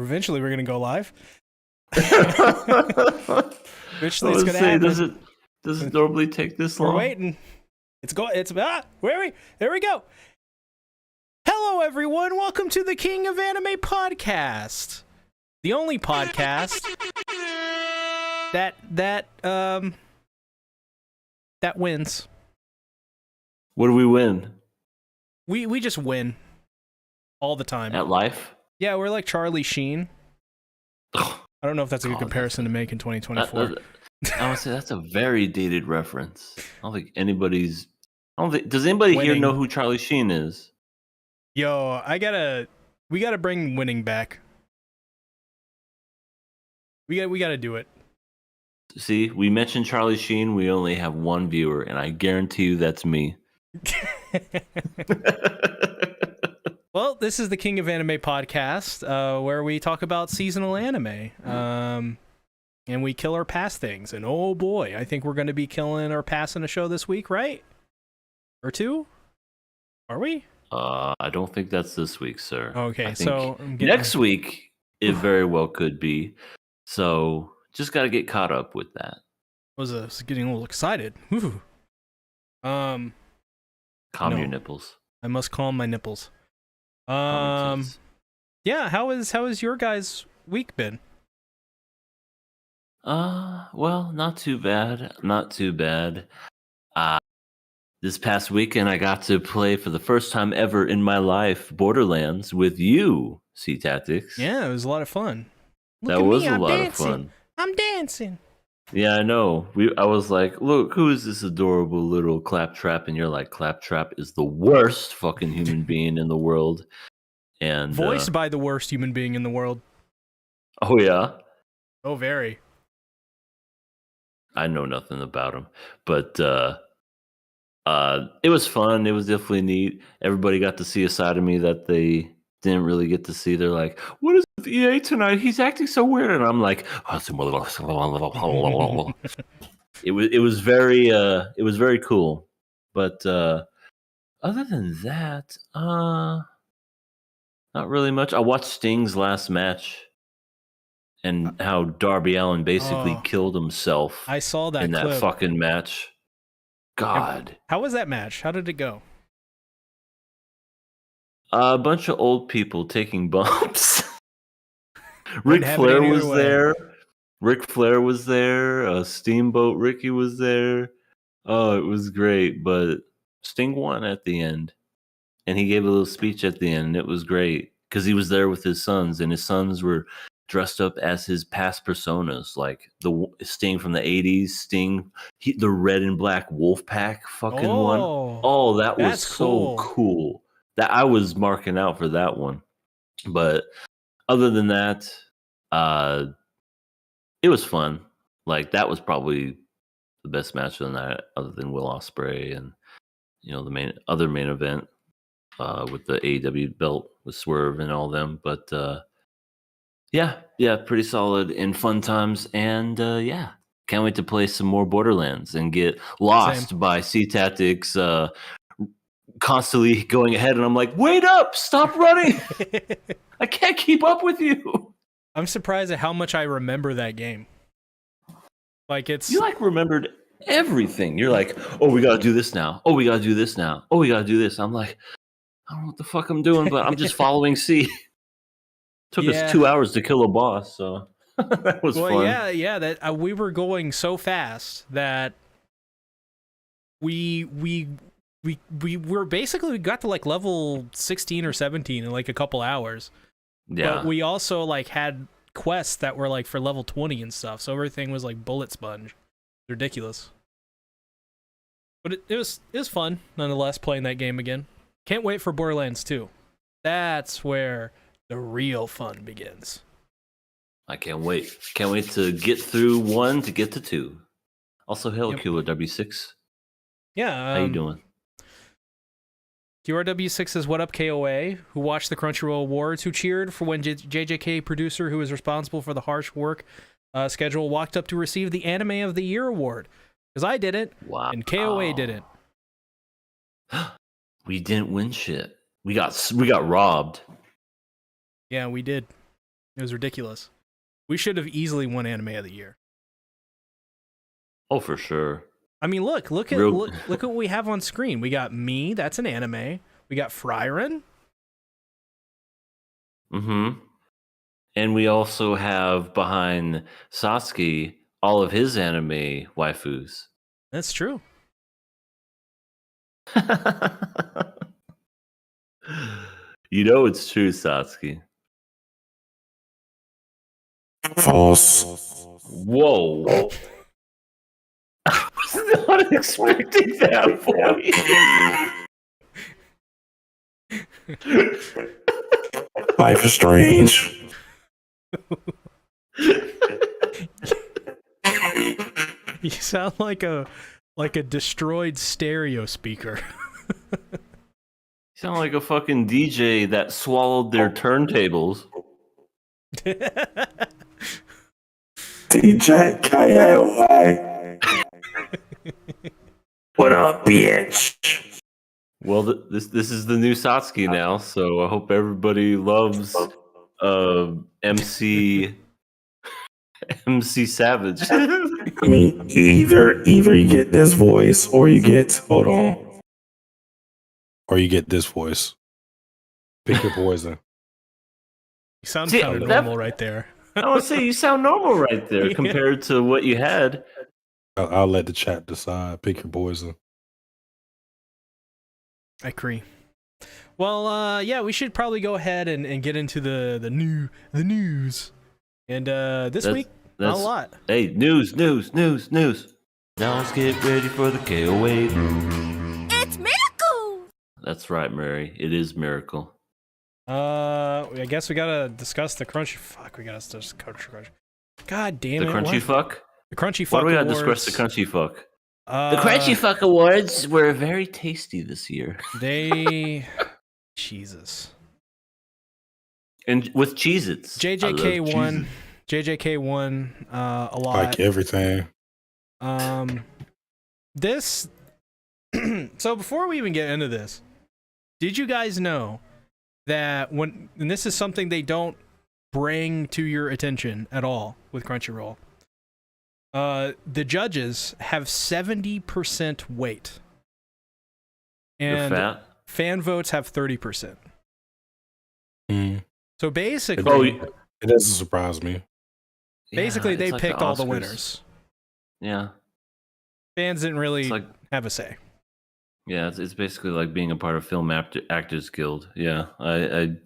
Eventually, we're gonna go live. I Eventually, it's was gonna say, happen. does it normally take this We're long? waiting. There we go. Hello, everyone. Welcome to the King of Anime podcast, the only podcast that wins. What do we win? We just win all the time. At life? Yeah, we're like Charlie Sheen. I don't know if that's a good comparison to make in 2024. I would say that's a very dated reference. I don't think does anybody here Winning. know who Charlie Sheen is? Yo, we gotta bring winning back. We gotta do it. See, we mentioned Charlie Sheen, we only have one viewer, and I guarantee you that's me. Well, this is the King of Anime podcast, where we talk about seasonal anime, and we kill or pass things. And oh boy, I think we're going to be killing or passing a show this week, right? Or two? Are we? I don't think that's this week, sir. Okay, so next week it very well could be. So just got to get caught up with that. I was getting a little excited. Ooh. Calm your nipples. I must calm my nipples. Yeah, how is your guys' week been? Well, not too bad. Not too bad. This past weekend I got to play for the first time ever in my life Borderlands with you, C Tactics. Yeah, it was a lot of fun. That was a lot of fun. I'm dancing. Yeah, I know. I was like, look, who is this adorable little Claptrap? And you're like, Claptrap is the worst fucking human being in the world. And voiced by the worst human being in the world. Oh yeah? Oh, very. I know nothing about him. But it was fun. It was definitely neat. Everybody got to see a side of me that they didn't really get to see. They're like, what is with EA tonight? He's acting so weird. And I'm like, it was very cool. But other than that, not really much. I watched Sting's last match and how Darby Allin basically killed himself. I saw that in clip. That fucking match. God. How was that match? How did it go? A bunch of old people taking bumps. Ric Flair was there. Ric Flair was there. Steamboat Ricky was there. Oh, it was great. But Sting won at the end. And he gave a little speech at the end. And it was great. Because he was there with his sons. And his sons were dressed up as his past personas. Like the Sting from the 80s. Sting, the red and black wolf pack fucking one. Oh, that was so cool. That I was marking out for that one. But other than that, it was fun. Like that was probably the best match of the night, other than Will Ospreay and the main event with the AEW belt with Swerve and all them. But yeah, pretty solid and fun times. And yeah, can't wait to play some more Borderlands and get lost by C Tactics. Constantly going ahead, and I'm like, wait up, stop running. I can't keep up with you. I'm surprised at how much I remember that game. Like you remembered everything. You're like, oh, we gotta do this now. Oh, we gotta do this now. Oh, we gotta do this. I'm like, I don't know what the fuck I'm doing, but I'm just following C. Took us 2 hours to kill a boss, so that was fun. Yeah. That we were going so fast that we were basically, we got to like level 16 or 17 in like a couple hours. Yeah. But we also like had quests that were like for level 20 and stuff. So everything was like bullet sponge. Ridiculous. But it was fun nonetheless playing that game again. Can't wait for Borderlands 2. That's where the real fun begins. I can't wait. Can't wait to get through 1 to get to 2. Also, hail Killer W6. Yeah. How you doing? QRW6 says, what up, KOA, who watched the Crunchyroll Awards, who cheered for when JJK producer, who was responsible for the harsh work schedule, walked up to receive the Anime of the Year award. Because I didn't, and KOA didn't. We didn't win shit. We got robbed. Yeah, we did. It was ridiculous. We should have easily won Anime of the Year. Oh, for sure. I mean, look at what we have on screen. We got Me, that's an anime. We got Frieren. Mm-hmm. And we also have behind Satsuki all of his anime waifus. That's true. You know it's true, Satsuki. False. Whoa. I was not expecting that voice. Life is strange. You sound like a destroyed stereo speaker. You sound like a fucking DJ that swallowed their turntables. DJ KOA. What up, bitch? Well, this is the new Satsuki now, so I hope everybody loves MC Savage. I mean, either you get this voice or you get or you get this voice. Pick your poison. You sound kind of normal right there. I want to say you sound normal right there compared to what you had. I'll let the chat decide. Pick your poison. I agree. Well, yeah, we should probably go ahead and get into the news. And this week, not a lot. Hey, news. Now let's get ready for the KOA. It's Miracle! That's right, Mary. It is Miracle. I guess we gotta discuss the crunchy. Fuck, we gotta discuss crunchy. God damn it! The crunchy fuck. The crunchy fuck. Why do we gotta awards. discuss the crunchy fuck? The Crunchy Fuck Awards were very tasty this year. Jesus. And with Cheez-Its. JJK won. JJK won a lot. Like everything. This. So before we even get into this, did you guys know that and this is something they don't bring to your attention at all with Crunchyroll? The judges have 70% weight. And You're fat? Fan votes have 30%. Mm. So basically... It doesn't surprise me. Basically, they like picked the all the Oscars. winners. Yeah. Fans didn't really have a say. Yeah, it's basically like being a part of Film Actors Guild. Yeah, I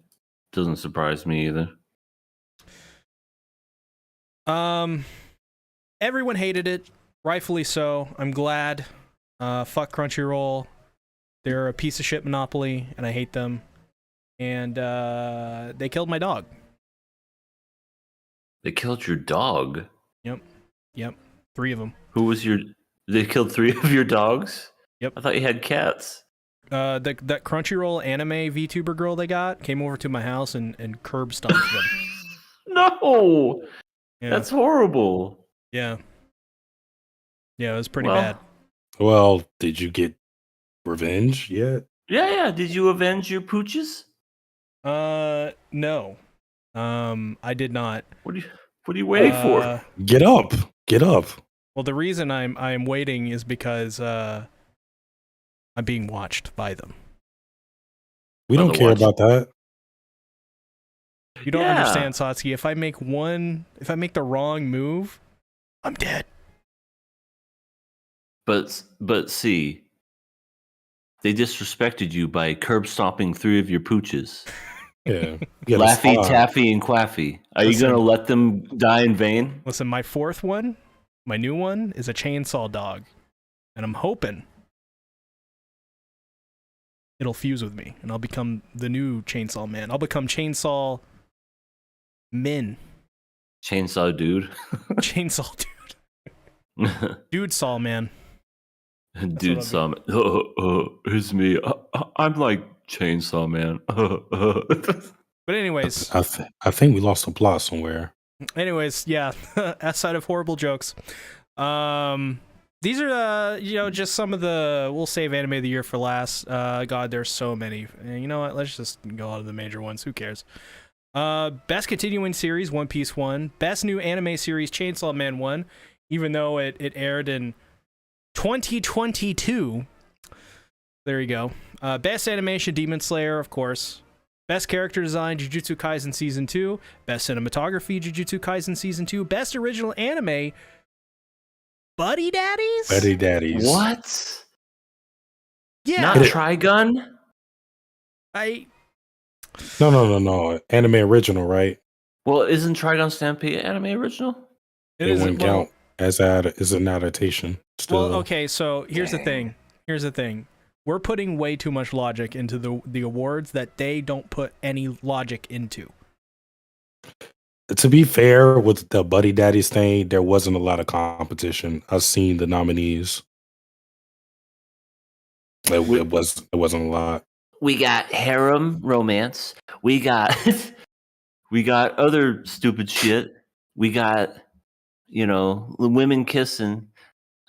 doesn't surprise me either. Everyone hated it, rightfully so. I'm glad. Fuck Crunchyroll. They're a piece of shit monopoly, and I hate them. And they killed my dog. They killed your dog? Yep. 3 of them. They killed 3 of your dogs? Yep. I thought you had cats. That Crunchyroll anime VTuber girl they got came over to my house and curb stomped them. No! Yeah. That's horrible. Yeah. Yeah, it was pretty bad. Well, did you get revenge yet? Yeah. Did you avenge your pooches? No. I did not. What are you waiting for? Get up. Well, the reason I'm waiting is because I'm being watched by them. We don't care about that. You don't understand, Satsuki. If I make the wrong move, I'm dead. But see, they disrespected you by curb stomping 3 of your pooches. Yeah. Laffy, Taffy, and Quaffy. Are you gonna let them die in vain? Listen, my 4th one, my new one, is a chainsaw dog. And I'm hoping it'll fuse with me, and I'll become the new Chainsaw Man. I'll become Chainsaw Min. Chainsaw Dude. Chainsaw Dude. Dude Saw Man. Dude Saw Man. It's me. I'm like Chainsaw Man. But anyways. I think we lost the plot somewhere. Anyways, yeah. Outside of horrible jokes. These are, just some of the... We'll save Anime of the Year for last. God, there's so many. And you know what? Let's just go out of the major ones. Who cares? Best continuing series, One Piece won. Best new anime series, Chainsaw Man won, even though it aired in 2022. There you go. Best animation, Demon Slayer, of course. Best character design, Jujutsu Kaisen Season 2. Best cinematography, Jujutsu Kaisen Season 2. Best original anime, Buddy Daddies? Buddy Daddies. What? Yeah. Not Trigun? No. Anime original, right? Well, isn't Trigun Stampede anime original? It wouldn't count as an adaptation. Still. Well, okay, so here's the thing. We're putting way too much logic into the awards that they don't put any logic into. To be fair, with the Buddy Daddies thing, there wasn't a lot of competition. I've seen the nominees. It wasn't a lot. We got harem romance. We got other stupid shit. We got women kissing.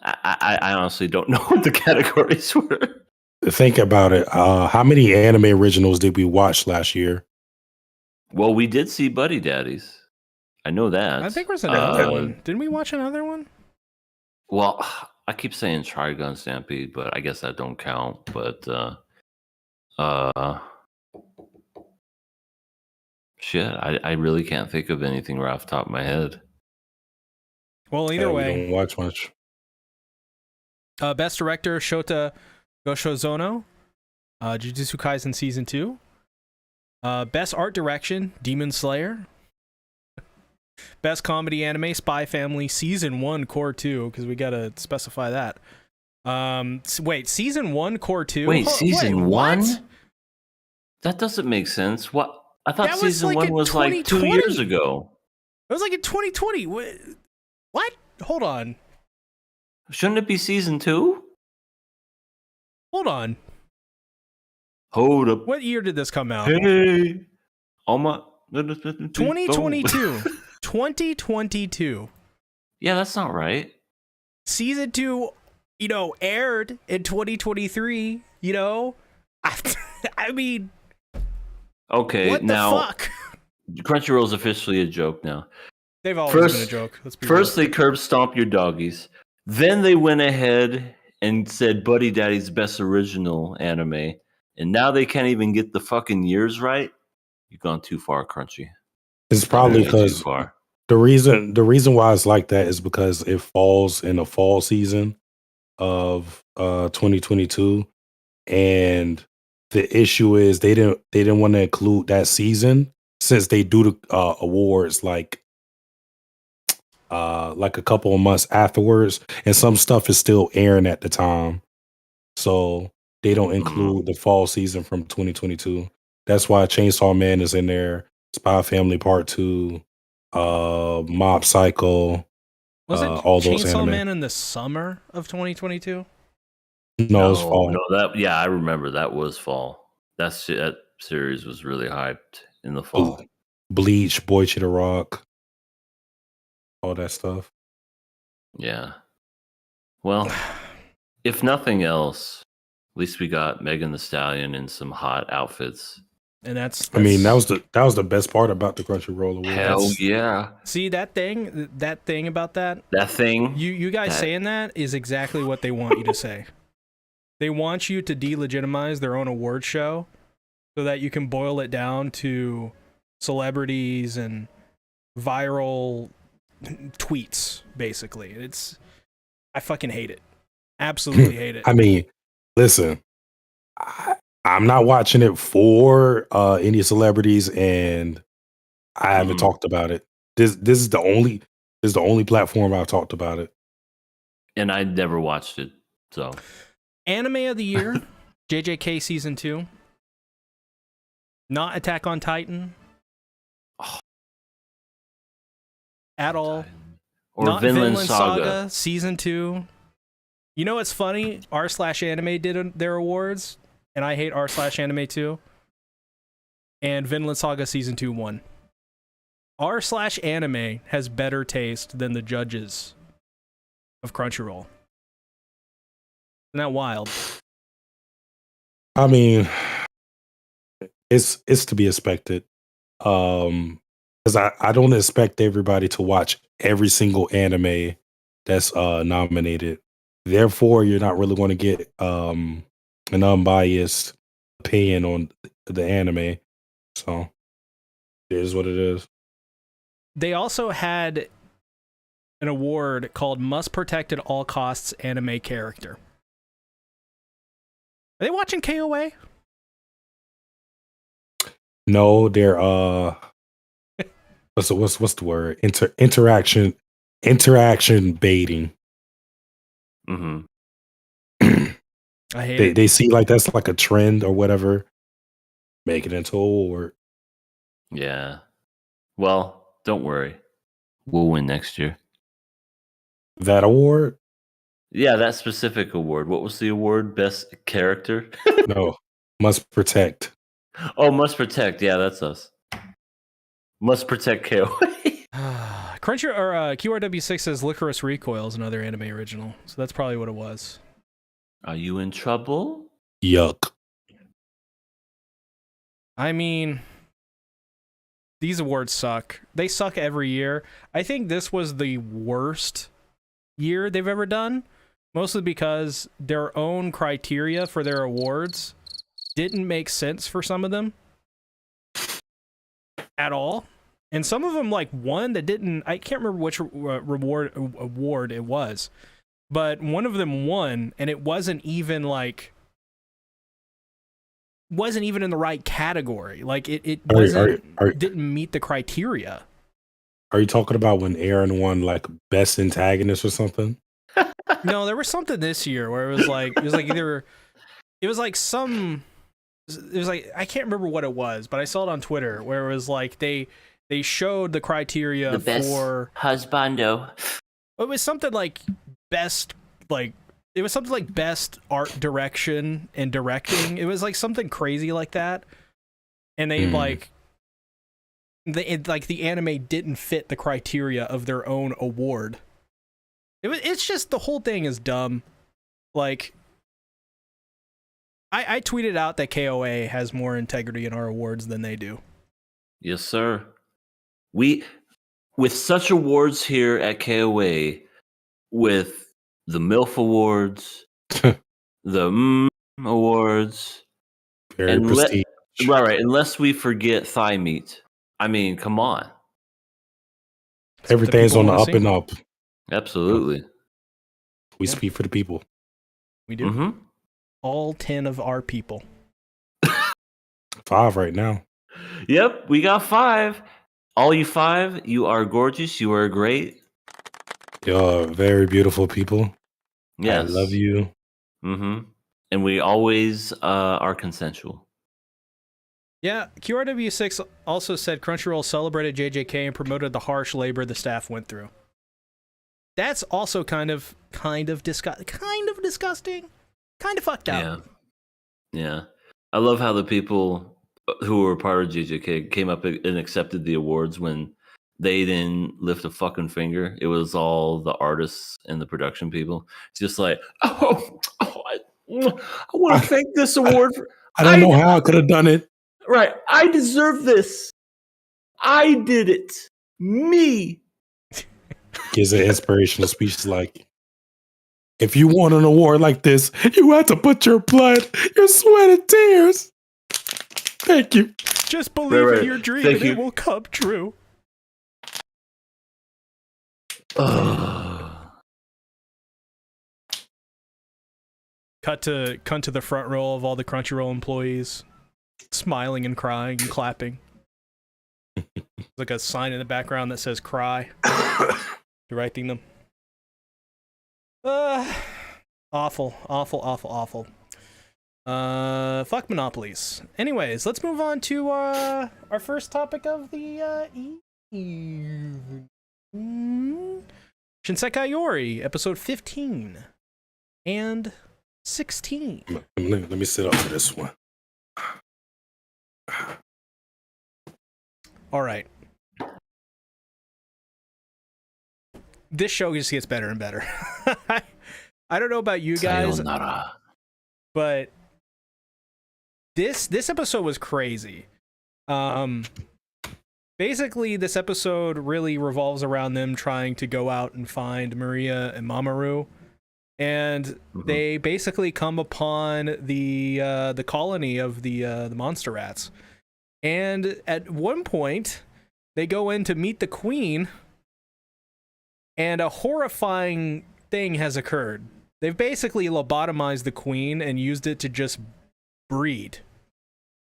I honestly don't know what the categories were. Think about it. How many anime originals did we watch last year? Well, we did see Buddy Daddies. I know that. I think there's another one. Didn't we watch another one? Well, I keep saying Trigun Stampede, but I guess that don't count. But shit, I really can't think of anything right off the top of my head. Well, either way, we don't watch much. Best director, Shota Goshozono, Jujutsu Kaisen Season 2. Best art direction, Demon Slayer. Best comedy anime, Spy Family Season 1 Core 2, because we gotta specify that. Wait, Season 1 Core 2? Wait, Season 1? What? That doesn't make sense. What? I thought That Season 1 was like 2 years ago. It was like in 2020. What? Hold on. Shouldn't it be Season 2? Hold on. Hold up. What year did this come out? Hey. Oh my. 2022. 2022. Yeah, that's not right. Season 2, aired in 2023, I mean, okay, what now the fuck? Crunchyroll's officially a joke now. They've always been a joke. Let's be first real. they curb stomp your doggies. Then they went ahead and said Buddy Daddy's best original anime. And now they can't even get the fucking years right. You've gone too far, Crunchy. It's probably because the reason why it's like that is because it falls in the fall season of 2022, and the issue is they didn't want to include that season since they do the awards like a couple of months afterwards, and some stuff is still airing at the time, so they don't include the fall season from 2022. That's why Chainsaw Man is in there, Spy Family Part 2, Mob Psycho. Was it all those Chainsaw anime. Man in the summer of 2022? No, it's fall. No, I remember that was fall. That series was really hyped in the fall. Bleach, Boy to the Rock, all that stuff. Yeah. Well, if nothing else, at least we got Megan Thee Stallion in some hot outfits. And that's I mean, that was the best part about the Crunchyroll Awards. Hell yeah! See that thing about that? That thing. You guys saying that is exactly what they want you to say. They want you to delegitimize their own award show, so that you can boil it down to celebrities and viral tweets. Basically, I fucking hate it. Absolutely hate it. I mean, listen. I'm not watching it for any celebrities, and I haven't talked about it. This is the only platform I've talked about it. And I never watched it. So, anime of the year, JJK Season 2. Not Attack on Titan. At all. Or Not Vinland Saga Season 2. You know what's funny? r/anime did their awards. And I hate r/anime too. And Vinland Saga Season 2 won. r/anime has better taste than the judges of Crunchyroll. Isn't that wild? I mean, it's to be expected. Because I don't expect everybody to watch every single anime that's nominated. Therefore, you're not really going to get an unbiased opinion on the anime. So it is what it is. They also had an award called Must Protect at All Costs Anime Character. Are they watching KOA? No, they're what's the word? Interaction baiting. Mm-hmm. I hate it. They see like that's like a trend or whatever. Make it into a award. Yeah. Well, don't worry. We'll win next year. That award? Yeah, that specific award. What was the award? Best character? No. Must protect. Oh, Must Protect. Yeah, that's us. Must Protect KOA. Crunchy or QRW6 says Licorice Recoil is another anime original, so that's probably what it was. Are you in trouble? Yuck. I mean, these awards suck. They suck every year. I think this was the worst year they've ever done, mostly because their own criteria for their awards didn't make sense for some of them at all. And some of them like one that didn't, I can't remember which award it was, but one of them won and it wasn't even in the right category. Like it didn't meet the criteria. Are you talking about when Aaron won like best antagonist or something? No, there was something this year where it was like I can't remember what it was, but I saw it on Twitter where it was like they showed the criteria the best for husbando. It was something like best art direction and directing. It was like something crazy like that. And they the anime didn't fit the criteria of their own award. It's just the whole thing is dumb. Like I tweeted out that KOA has more integrity in our awards than they do. Yes, sir. With such awards here at KOA, with the MILF Awards, the Awards, very prestige. Right. Unless we forget thigh meat. I mean, come on. Everything's on the up and up. Absolutely. We speak for the people. We do. Mm-hmm. All 10 of our people. 5 right now. Yep, we got 5. All you 5, you are gorgeous. You are great. You're very beautiful people. Yes. I love you. Mm-hmm. And we always are consensual. Yeah, QRW6 also said Crunchyroll celebrated JJK and promoted the harsh labor the staff went through. That's also kind of disgusting, kind of fucked up. Yeah. I love how the people who were part of JJK came up and accepted the awards when they didn't lift a fucking finger. It was all the artists and the production people. It's just like, I want to thank this award. I don't know how I could have done it. Right. I deserve this. I did it. Me. Gives an inspirational speech like, if you want an award like this, you have to put your blood, your sweat, and tears. Thank you. Just believe in your dream and it will come true. Cut to the front row of all the Crunchyroll employees, smiling and crying and clapping. Like a sign in the background that says "cry," directing them. Awful. Fuck monopolies. Anyways, let's move on to our first topic of the evening. Shinsekai Yori, episode 15 and 16. Let me sit up for this one. All right. This show just gets better and better. I don't know about you guys, but this episode was crazy. basically this episode really revolves around them trying to go out and find Maria and Mamoru, and they basically come upon the colony of the monster rats. And at one point, they go in to meet the queen, and a horrifying thing has occurred. They've basically lobotomized the queen and used it to just breed.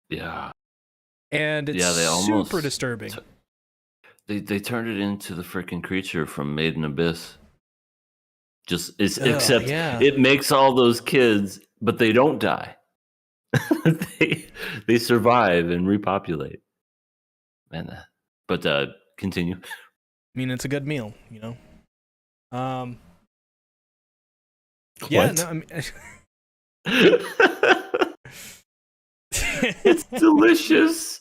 Yeah. And it's super disturbing. They turned it into the freaking creature from Made in Abyss. Except it makes all those kids, but they don't die. they survive and repopulate. Man, but continue. I mean, it's a good meal, you know. Yeah, no, I mean, it's delicious.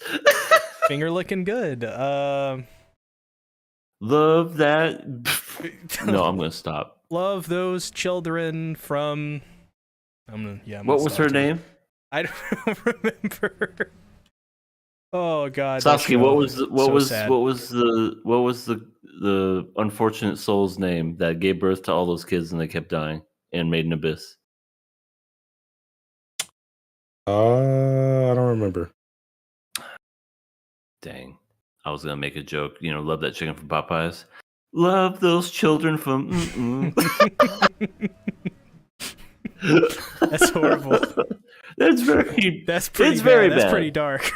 Finger looking good. Love that. No, I'm gonna stop. Love those children from. What was her name? I don't remember. Oh God, Sasuke. What was the unfortunate soul's name that gave birth to all those kids and they kept dying and Made in Abyss? I don't remember. Dang. I was gonna make a joke. You know, love that chicken from Popeyes. Love those children from. That's horrible. That's pretty bad. Very That's bad. pretty dark.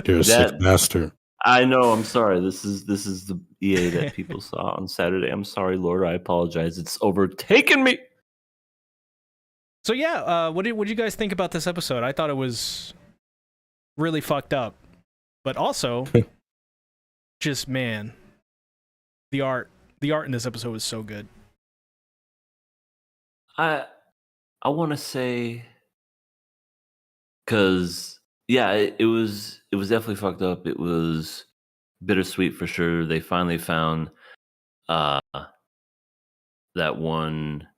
You're a sick bastard. I know. I'm sorry. This is the EA that people saw on Saturday. I'm sorry, Lord. I apologize. It's overtaken me. So yeah, what did you guys think about this episode? I thought it was really fucked up, but also, just man, the art in this episode was so good. I want to say, because yeah, it was definitely fucked up. It was bittersweet for sure. They finally found that one.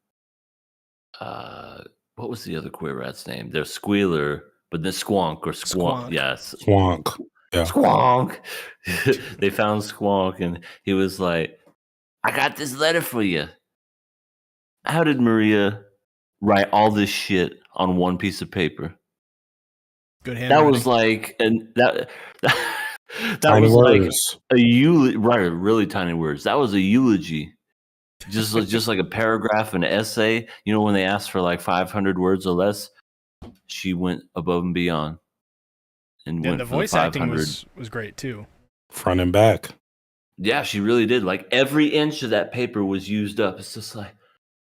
What was the other queer rat's name? They're Squealer, but then Squonk. Yes, Squonk. Yeah. Squonk. They found Squonk, and he was like, "I got this letter for you." How did Maria write all this shit on one piece of paper? Good handwriting. That was like, and that tiny was words. Like a eulogy. Right, really tiny words. That was a eulogy. Just like a paragraph, an essay. You know, when they asked for like 500 words or less, she went above and beyond. And went the for voice the acting was great too. Front and back. Yeah, she really did. Like every inch of that paper was used up. It's just like,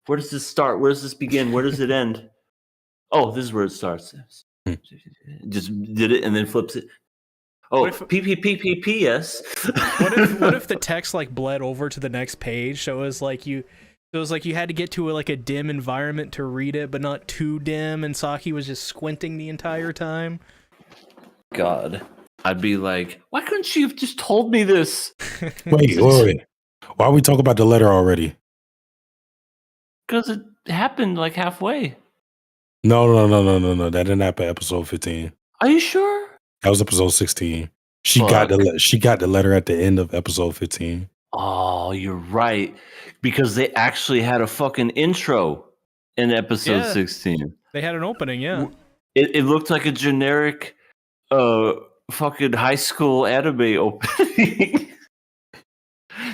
where does this start? Where does this begin? Where does it end? Oh, this is where it starts. Just did it and then flips it. Oh, P-P-P-P-P-S. What if the text like bled over to the next page? So it was like you had to get to a dim environment to read it, but not too dim, and Saki was just squinting the entire time. God. I'd be like, why couldn't she have just told me this? Wait. Why are we talking about the letter already? Because it happened like halfway. No. That didn't happen episode 15. Are you sure? That was episode 16. She got the letter at the end of episode 15. Oh, you're right. Because they actually had a fucking intro in episode 16. They had an opening, yeah. It looked like a generic fucking high school anime opening.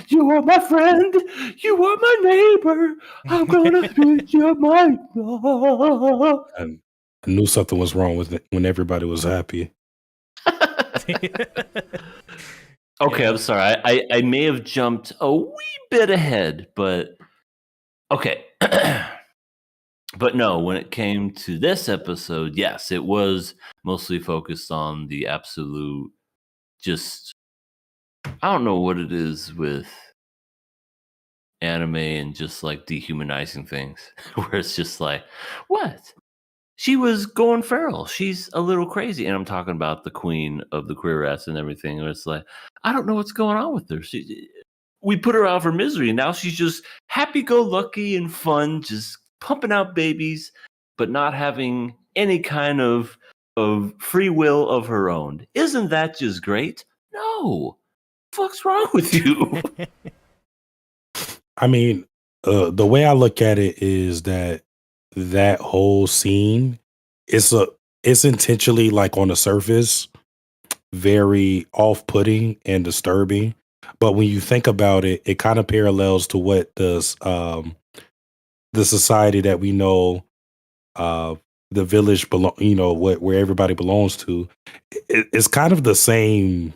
You are my friend. You are my neighbor. I'm gonna treat you my love. And I knew something was wrong with it when everybody was happy. Okay, I'm sorry. I may have jumped a wee bit ahead, but okay. But no, when it came to this episode, yes, it was mostly focused on the absolute just, I don't know what it is with anime and just like dehumanizing things, where it's just like, what? She was going feral. She's a little crazy. And I'm talking about the queen of the queer rats and everything. And it's like, I don't know what's going on with her. We put her out of her misery. And now she's just happy-go-lucky and fun, just pumping out babies, but not having any kind of free will of her own. Isn't that just great? No. fuck's wrong with you? I mean, the way I look at it is that whole scene it's intentionally like on the surface very off-putting and disturbing, but when you think about it, it kind of parallels to what the society that we know, uh, the village belong, where everybody belongs to. It's kind of the same.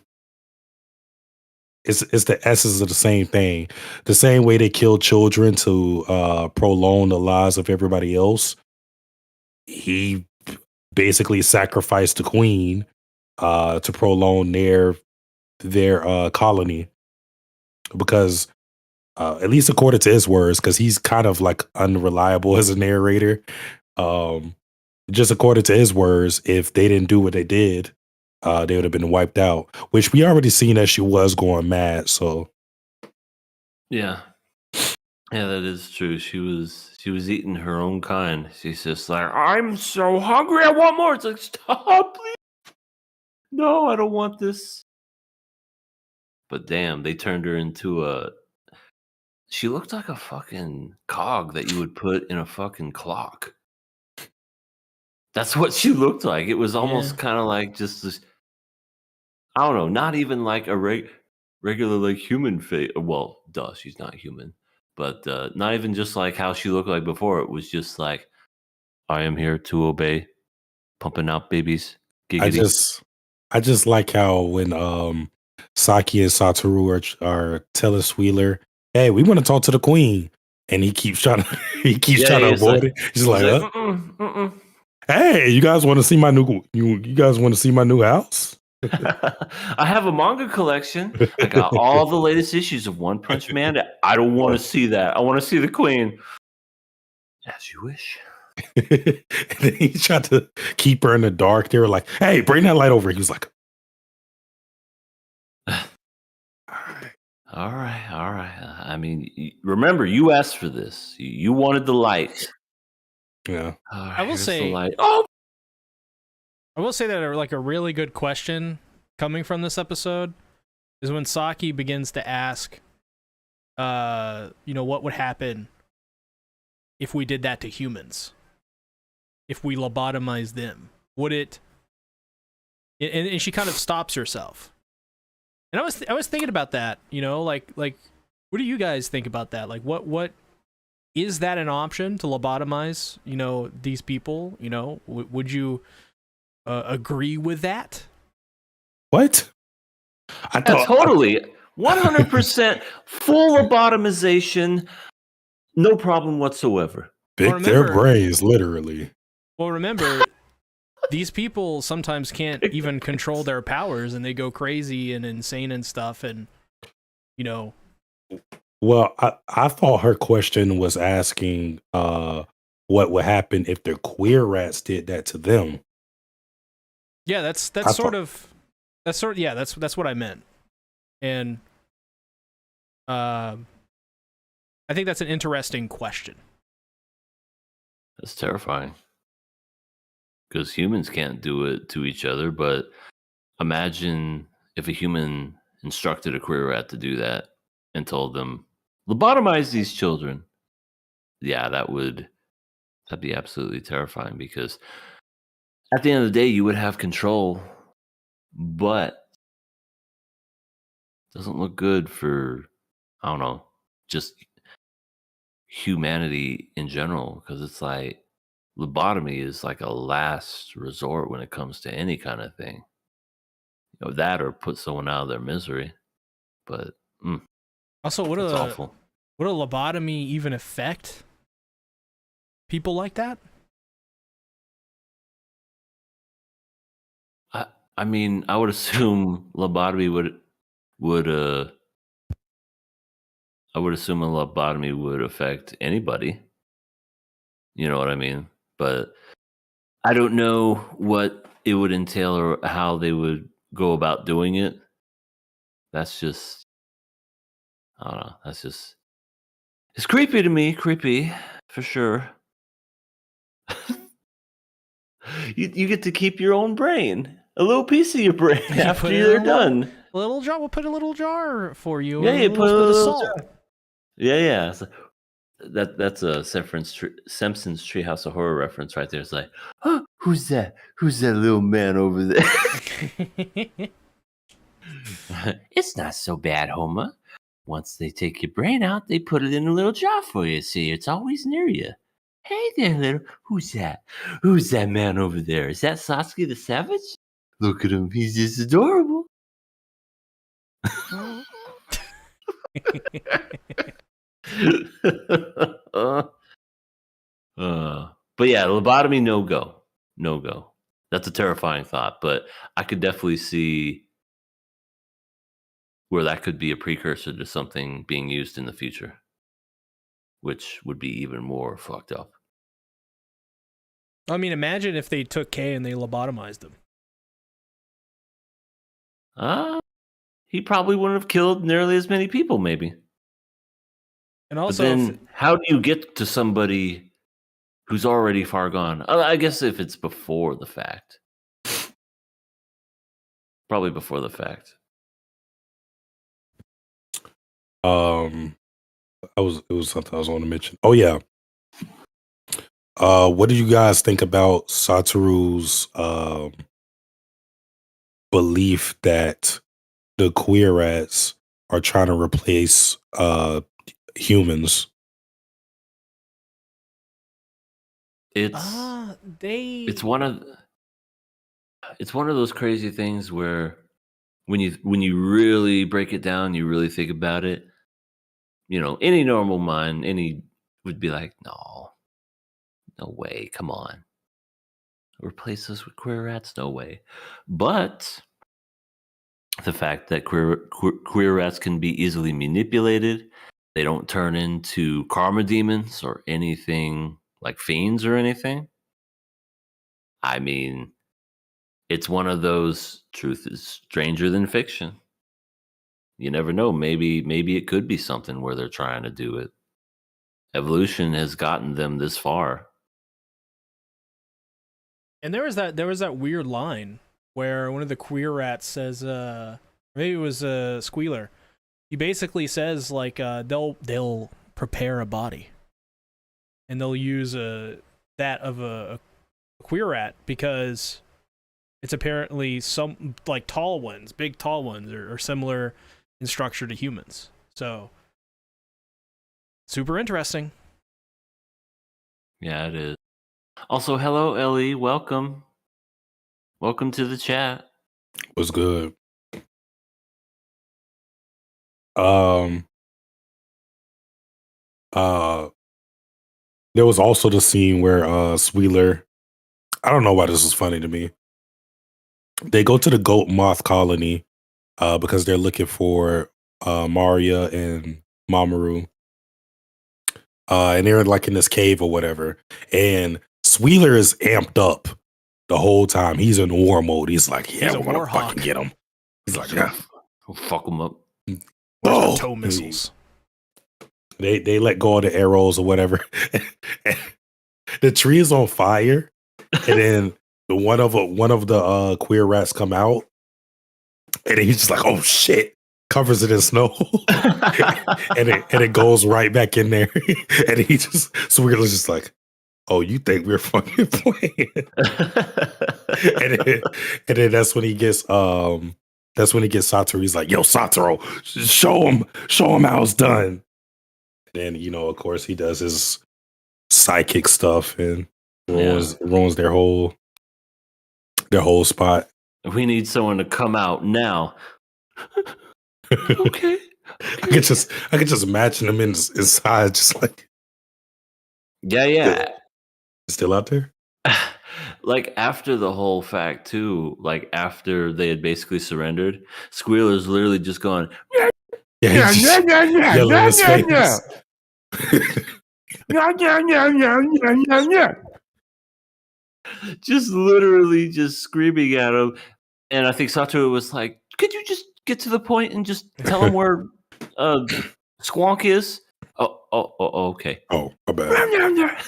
It's the essence of the same thing. The same way they kill children to prolong the lives of everybody else. He basically sacrificed the queen to prolong their colony, because at least according to his words, because he's kind of like unreliable as a narrator. Just according to his words, if they didn't do what they did, they would have been wiped out. Which we already seen that she was going mad. So yeah, that is true. She was eating her own kind. She's just like, I'm so hungry. I want more. It's like, stop, please. No, I don't want this. But damn, they turned her into she looked like a fucking cog that you would put in a fucking clock. That's what she looked like. It was almost kind of like just this, I don't know, not even like a regular like human face. Well, duh, she's not human. But not even just like how she looked like before. It was just like, I am here to obey, pumping out babies. Giggity. I just like how when Saki and Satoru are telling Sweeler, "Hey, we want to talk to the queen," and he keeps trying to avoid it. He's like, "Hey, you guys want to see my new house?" I have a manga collection. I got all the latest issues of One Punch Man. I don't want to see that. I want to see the queen. As you wish. And then he tried to keep her in the dark. They were like, "Hey, bring that light over." He was like, all right. I mean, remember, you asked for this. You wanted the light. Yeah. I will say, I will say that like a really good question coming from this episode is when Saki begins to ask, what would happen if we did that to humans? If we lobotomized them, would it? And she kind of stops herself. And I was thinking about that, like what do you guys think about that? Like what is that an option to lobotomize, these people? Would you agree with that? What? I thought totally 100% full lobotomization, no problem whatsoever. Pick their brains, literally. Well, remember, these people sometimes can't even control their powers, and they go crazy and insane and stuff, and, Well, I thought her question was asking what would happen if the queer rats did that to them. Yeah, that's what I meant. And I think that's an interesting question. That's terrifying. Because humans can't do it to each other, but imagine if a human instructed a queer rat to do that and told them, lobotomize these children. Yeah, that'd be absolutely terrifying, because at the end of the day, you would have control, but it doesn't look good for, I don't know, just humanity in general, because it's like, lobotomy is like a last resort when it comes to any kind of thing. That or put someone out of their misery. But also, would a lobotomy even affect people like that? I mean, I would assume lobotomy would I would assume a lobotomy would affect anybody. You know what I mean? But I don't know what it would entail or how they would go about doing it. That's just, I don't know. That's just, it's creepy to me. Creepy, for sure. You get to keep your own brain. A little piece of your brain after you're done. A little jar. We'll put a little jar for you. Yeah, you put a little salt. jar. Yeah. So that's a Simpsons Treehouse of Horror reference right there. It's like, oh, who's that? Who's that little man over there? It's not so bad, Homer. Once they take your brain out, they put it in a little jar for you. See, it's always near you. Hey there, little. Who's that? Who's that man over there? Is that Sasuke the Savage? Look at him. He's just adorable. But yeah, lobotomy, no go. That's a terrifying thought, but I could definitely see where that could be a precursor to something being used in the future, which would be even more fucked up. I mean, imagine if they took K and they lobotomized him. He probably wouldn't have killed nearly as many people, maybe. And also, but then how do you get to somebody who's already far gone? I guess if it's before the fact. Probably before the fact. It was something I was going to mention. Oh yeah. What do you guys think about Satoru's belief that the queer rats are trying to replace humans? It's one of those crazy things where when you really break it down, you really think about it, any normal mind, would be like, no way, come on. Replace us with queer rats? No way. But the fact that queer rats can be easily manipulated, they don't turn into karma demons or anything like fiends or anything. I mean, it's one of those truth is stranger than fiction. You never know. Maybe it could be something where they're trying to do it. Evolution has gotten them this far. And there was that weird line where one of the queer rats says, maybe it was Squealer. He basically says like they'll prepare a body, and they'll use that of a queer rat because it's apparently some like big tall ones are similar in structure to humans. So super interesting. Yeah, it is. Also, hello, Ellie. Welcome to the chat. What's good? There was also the scene where Squealer, I don't know why this is funny to me. They go to the goat moth colony because they're looking for Maria and Mamoru. And they're like in this cave or whatever. And Squealer is amped up the whole time. He's in war mode. He's like, yeah, I want to fucking get him. He's like, yeah, we'll fuck him up. Where's the tow missiles? They let go of the arrows or whatever. The tree is on fire, and then one of the queer rats come out, and he's just like, "Oh shit!" Covers it in snow, and it goes right back in there, and he just we're just like, "Oh, you think we're fucking playing?" and then that's when he gets Satoru. He's like, "Yo, Satoru, show him how it's done." And then, of course, he does his psychic stuff and ruins their whole spot. We need someone to come out now. Okay. I could just imagine him inside, just like, yeah. Still out there. Like after the whole fact too, like after they had basically surrendered, Squealer's literally just going, yeah, yelling his face. Just literally just screaming at him. And I think Satoru was like, could you just get to the point and just tell him where Squonk is? Oh, okay. Oh, my bad.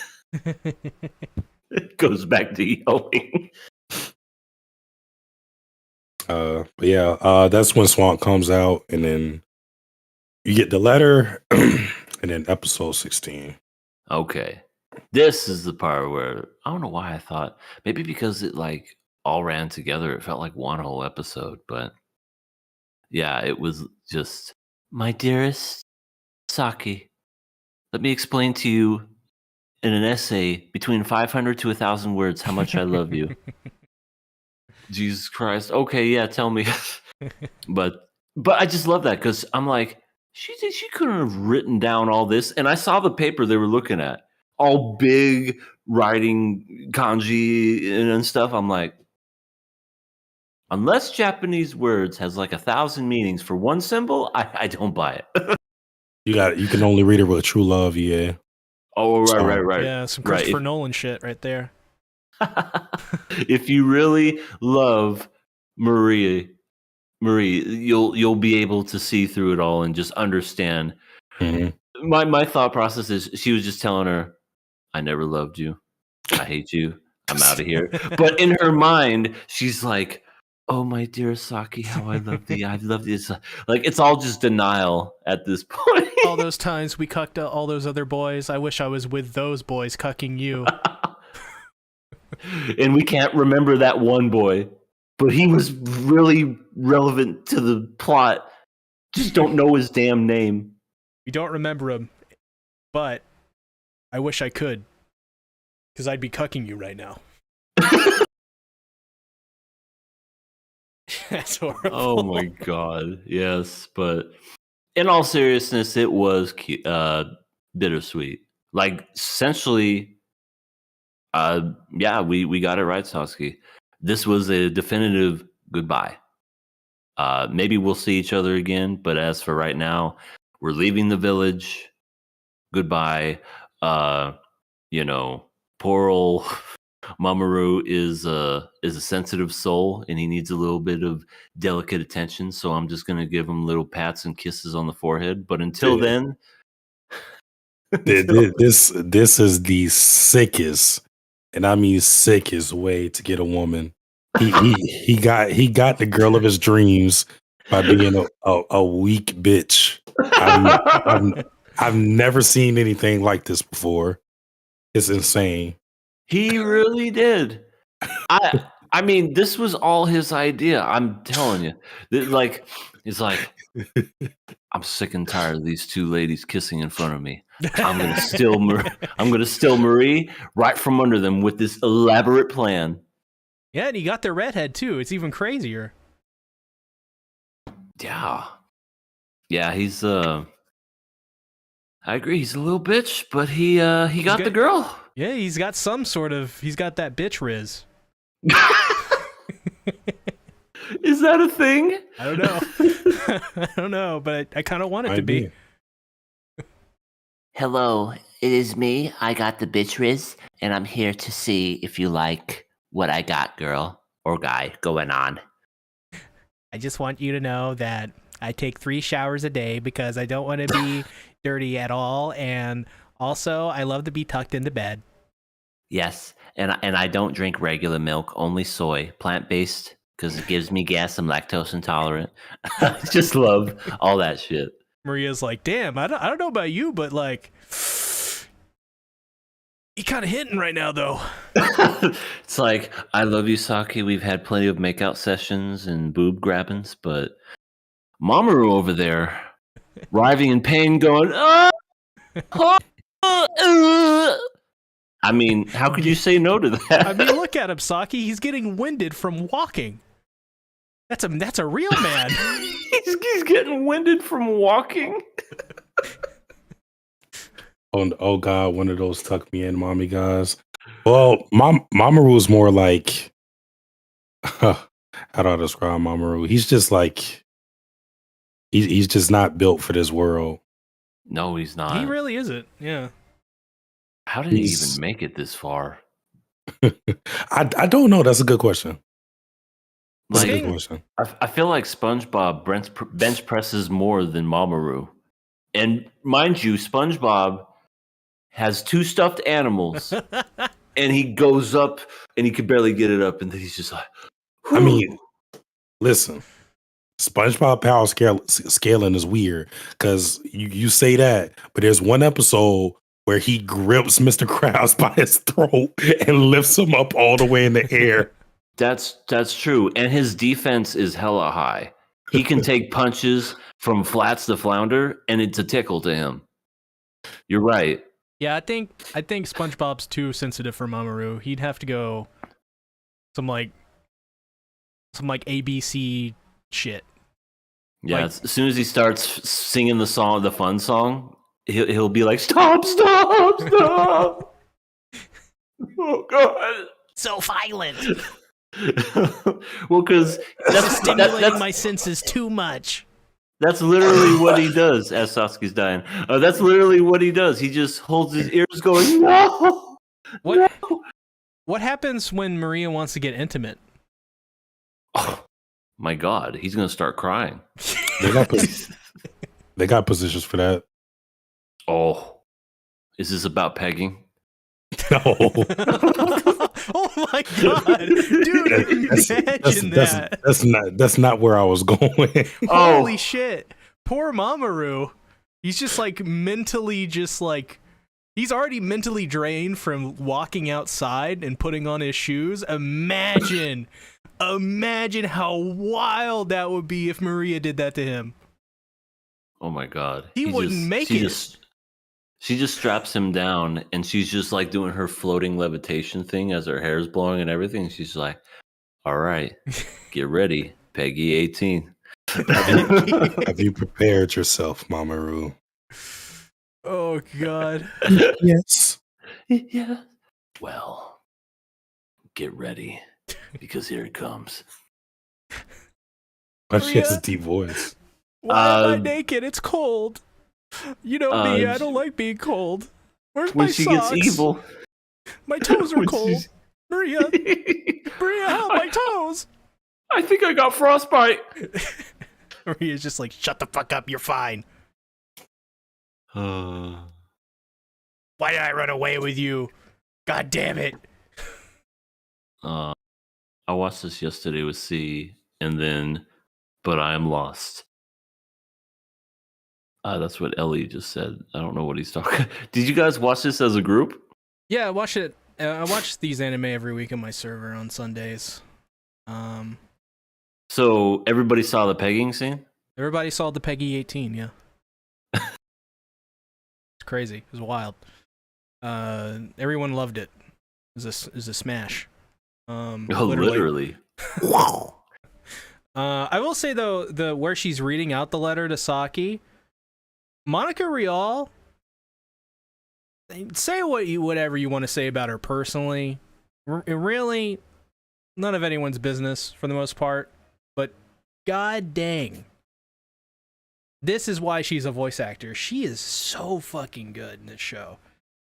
It goes back to yelling. But yeah, that's when Swamp comes out, and then you get the letter, and then episode 16. Okay. This is the part where I don't know why I thought maybe because it like all ran together. It felt like one whole episode, but yeah, it was just my dearest Saki. Let me explain to you in an essay between 500 to 1,000 words how much I love you. Jesus Christ. Okay, yeah, tell me. but I just love that because I'm like, she couldn't have written down all this. And I saw the paper they were looking at, all big writing kanji and stuff. I'm like, unless Japanese words has like 1,000 meanings for one symbol, I don't buy it. You can only read it with true love, yeah. Oh, right. Yeah, some Christopher Nolan shit right there. If you really love Marie, you'll be able to see through it all and just understand. Mm-hmm. My thought process is she was just telling her, I never loved you. I hate you. I'm out of here. But in her mind, she's like, oh, my dear Saki, how I love thee. I love this. Like, it's all just denial at this point. All those times we cucked all those other boys. I wish I was with those boys cucking you. And we can't remember that one boy, but he was really relevant to the plot. Just don't know his damn name. We don't remember him, but I wish I could, because I'd be cucking you right now. That's horrible. Oh my god, yes, but in all seriousness, it was bittersweet. Like, essentially, yeah, we got it right, Sasuke. This was a definitive goodbye. Maybe we'll see each other again, but as for right now, we're leaving the village. Goodbye. Poor old Mamoru is a sensitive soul, and he needs a little bit of delicate attention. So I'm just gonna give him little pats and kisses on the forehead. But until then, this is the sickest, and I mean sickest way to get a woman. He got the girl of his dreams by being a weak bitch. I've never seen anything like this before. It's insane. He really did. I mean, this was all his idea. I'm telling you. It's like, I'm sick and tired of these two ladies kissing in front of me. I'm gonna steal Marie right from under them with this elaborate plan. Yeah, and he got the redhead too. It's even crazier. Yeah, he's I agree. He's a little bitch, but he got the girl. Yeah, he's got that bitch riz. Is that a thing? I don't know. I don't know, but I kind of want it to be. Hello, it is me. I got the bitch riz, and I'm here to see if you like what I got, girl or guy, going on. I just want you to know that I take 3 showers a day because I don't want to be dirty at all, and also I love to be tucked into bed. Yes, and I don't drink regular milk, only soy, plant-based, because it gives me gas. I'm lactose intolerant. I just love all that shit. Maria's like, damn, I don't know about you, but like, you kind of hitting right now, though. It's like, I love you, Saki. We've had plenty of makeout sessions and boob grabbings, but Mamoru over there, writhing in pain, going, I mean, how could you say no to that? I mean, look at him, Saki. He's getting winded from walking. That's a real man. He's getting winded from walking. Oh God, one of those tuck me in, mommy guys. Well, Mamoru is more like, how do I describe Mamoru? He's just like, he's just not built for this world. No, he's not. He really isn't. Yeah. How did he even make it this far? I don't know. That's a good question. That's a good question. I feel like SpongeBob bench presses more than Mamoru. And mind you, SpongeBob has 2 stuffed animals, and he goes up, and he can barely get it up, and then he's just like, whew. I mean, Listen, SpongeBob power scaling is weird because you say that, but there's one episode where he grips Mr. Krabs by his throat and lifts him up all the way in the air. That's true, and his defense is hella high. He can take punches from flats to flounder, and it's a tickle to him. You're right. Yeah, I think SpongeBob's too sensitive for Mamoru. He'd have to go some like ABC shit. Yeah, as soon as he starts singing the fun song, he'll be like, stop. Oh God, so violent. Well, because that's stimulating my senses too much. That's literally what he does. As Sasuke's dying, that's literally what he does. He just holds his ears, going, no. What happens when Maria wants to get intimate? Oh my God, he's gonna start crying. They got positions for that. Oh, is this about pegging? No. Oh my God, dude! Imagine that. That's not where I was going. Holy shit! Poor Mamoru. He's just like mentally, he's already mentally drained from walking outside and putting on his shoes. Imagine how wild that would be if Maria did that to him. Oh my God, he wouldn't make it. She just straps him down, and she's just like doing her floating levitation thing as her hair's blowing and everything. She's like, all right, get ready, Peggy 18. Have you prepared yourself, Mamoru? Oh God. Yes. Yeah. Well, get ready, because here it comes. But she has a deep voice. Why am I naked? It's cold. You know me, I don't like being cold. Where's my socks? When she gets evil. My toes are cold. Maria, how are my toes? I think I got frostbite. Maria's just like, shut the fuck up, you're fine. Why did I run away with you? God damn it. I watched this yesterday with C, and then, but I am lost. That's what Ellie just said. I don't know what he's talking. Did you guys watch this as a group? Yeah, I watch it. I watch these anime every week on my server on Sundays. So everybody saw the pegging scene? Everybody saw the Peggy 18, yeah. It's crazy. It was wild. Everyone loved it. It was a smash. Literally. I will say though, where she's reading out the letter to Saki, Monica Rial, say whatever you want to say about her personally. Really, none of anyone's business for the most part. But god dang, this is why she's a voice actor. She is so fucking good in this show.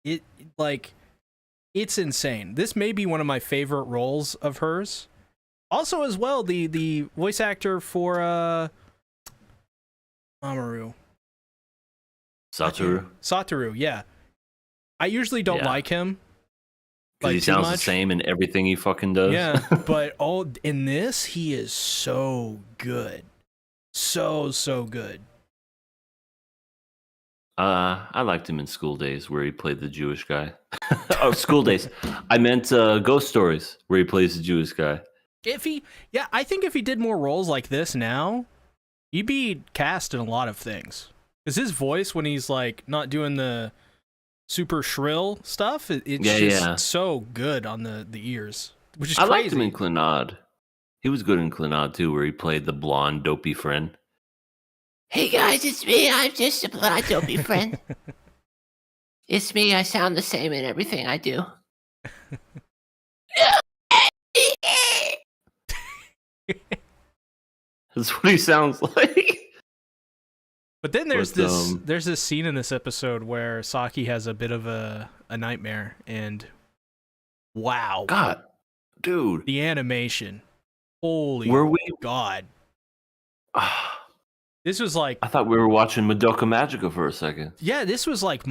It's insane. This may be one of my favorite roles of hers. Also, as well, the voice actor for Mamoru. Satoru, yeah. I usually don't like him. Because he sounds the same in everything he fucking does. Yeah, but in this, he is so good. So good. I liked him in School Days, where he played the Jewish guy. Oh, School Days. I meant Ghost Stories, where he plays the Jewish guy. I think if he did more roles like this now, he'd be cast in a lot of things. Because his voice, when he's like not doing the super shrill stuff, it's so good on the ears, which is crazy. I liked him in Clannad. He was good in Clannad too, where he played the blonde dopey friend. Hey guys, it's me. I'm just a blonde dopey friend. It's me. I sound the same in everything I do. That's what he sounds like. But then there's this scene in this episode where Saki has a bit of a nightmare, and wow, God, dude, the animation, holy God. This was like, I thought we were watching Madoka Magica for a second. Yeah, this was like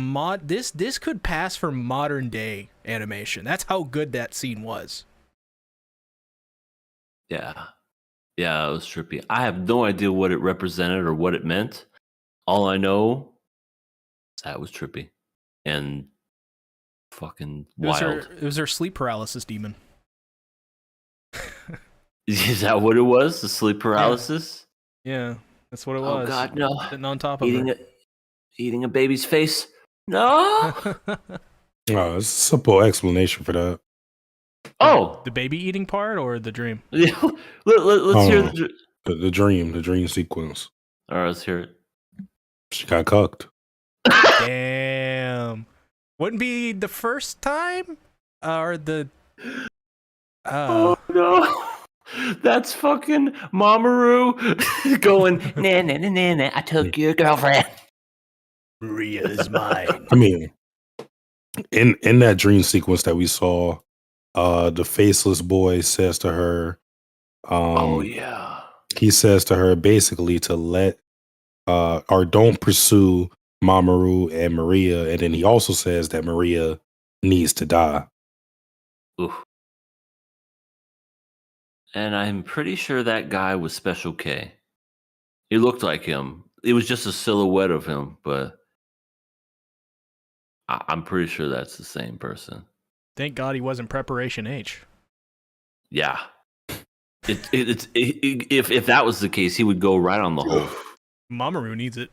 this could pass for modern day animation. That's how good that scene was. Yeah. Yeah, it was trippy. I have no idea what it represented or what it meant. All I know is that was trippy and fucking wild. It was her sleep paralysis demon. Is that what it was? The sleep paralysis? Yeah, that's what it was. Oh God, no! Sitting on top of her. Eating a baby's face. No. Oh, it's a simple explanation for that. Oh, the baby eating part or the dream? let's hear the dream sequence. All right, let's hear it. She got cucked. Damn. Wouldn't be the first time? Or the... Oh, no. That's fucking Mamoru going, nah, I took your girlfriend. Maria is mine. I mean, in that dream sequence that we saw, the faceless boy says to her, oh, yeah. He says to her basically to let, or don't pursue Mamoru and Maria. And then he also says that Maria needs to die. Oof. And I'm pretty sure that guy was Special K. He looked like him. It was just a silhouette of him, but I'm pretty sure that's the same person. Thank God he wasn't Preparation H. Yeah. If that was the case, he would go right on the hole. Mamoru needs it.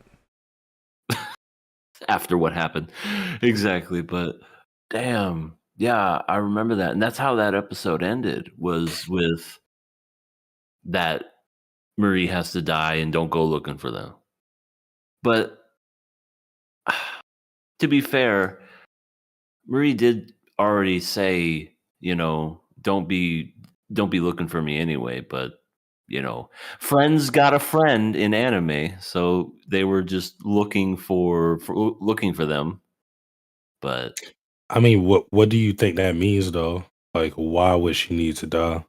After what happened. Exactly, but damn. Yeah, I remember that. And that's how that episode ended, was with that Marie has to die and don't go looking for them. But to be fair, Marie did already say, don't be looking for me anyway, but friends got a friend in anime, so they were just looking for them. But I mean, what do you think that means though? Like, why would she need to die?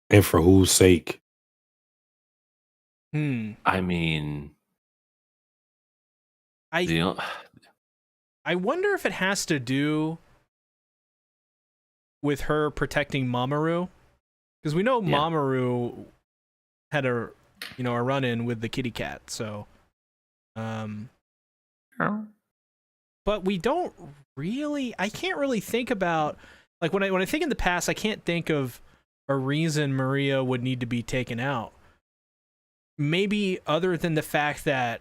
And for whose sake? I mean, I wonder if it has to do with her protecting Mamoru, because we know Mamoru had a run-in with the kitty cat. So, but we don't really. I can't really think about, like, when I think in the past, I can't think of a reason Maria would need to be taken out. Maybe other than the fact that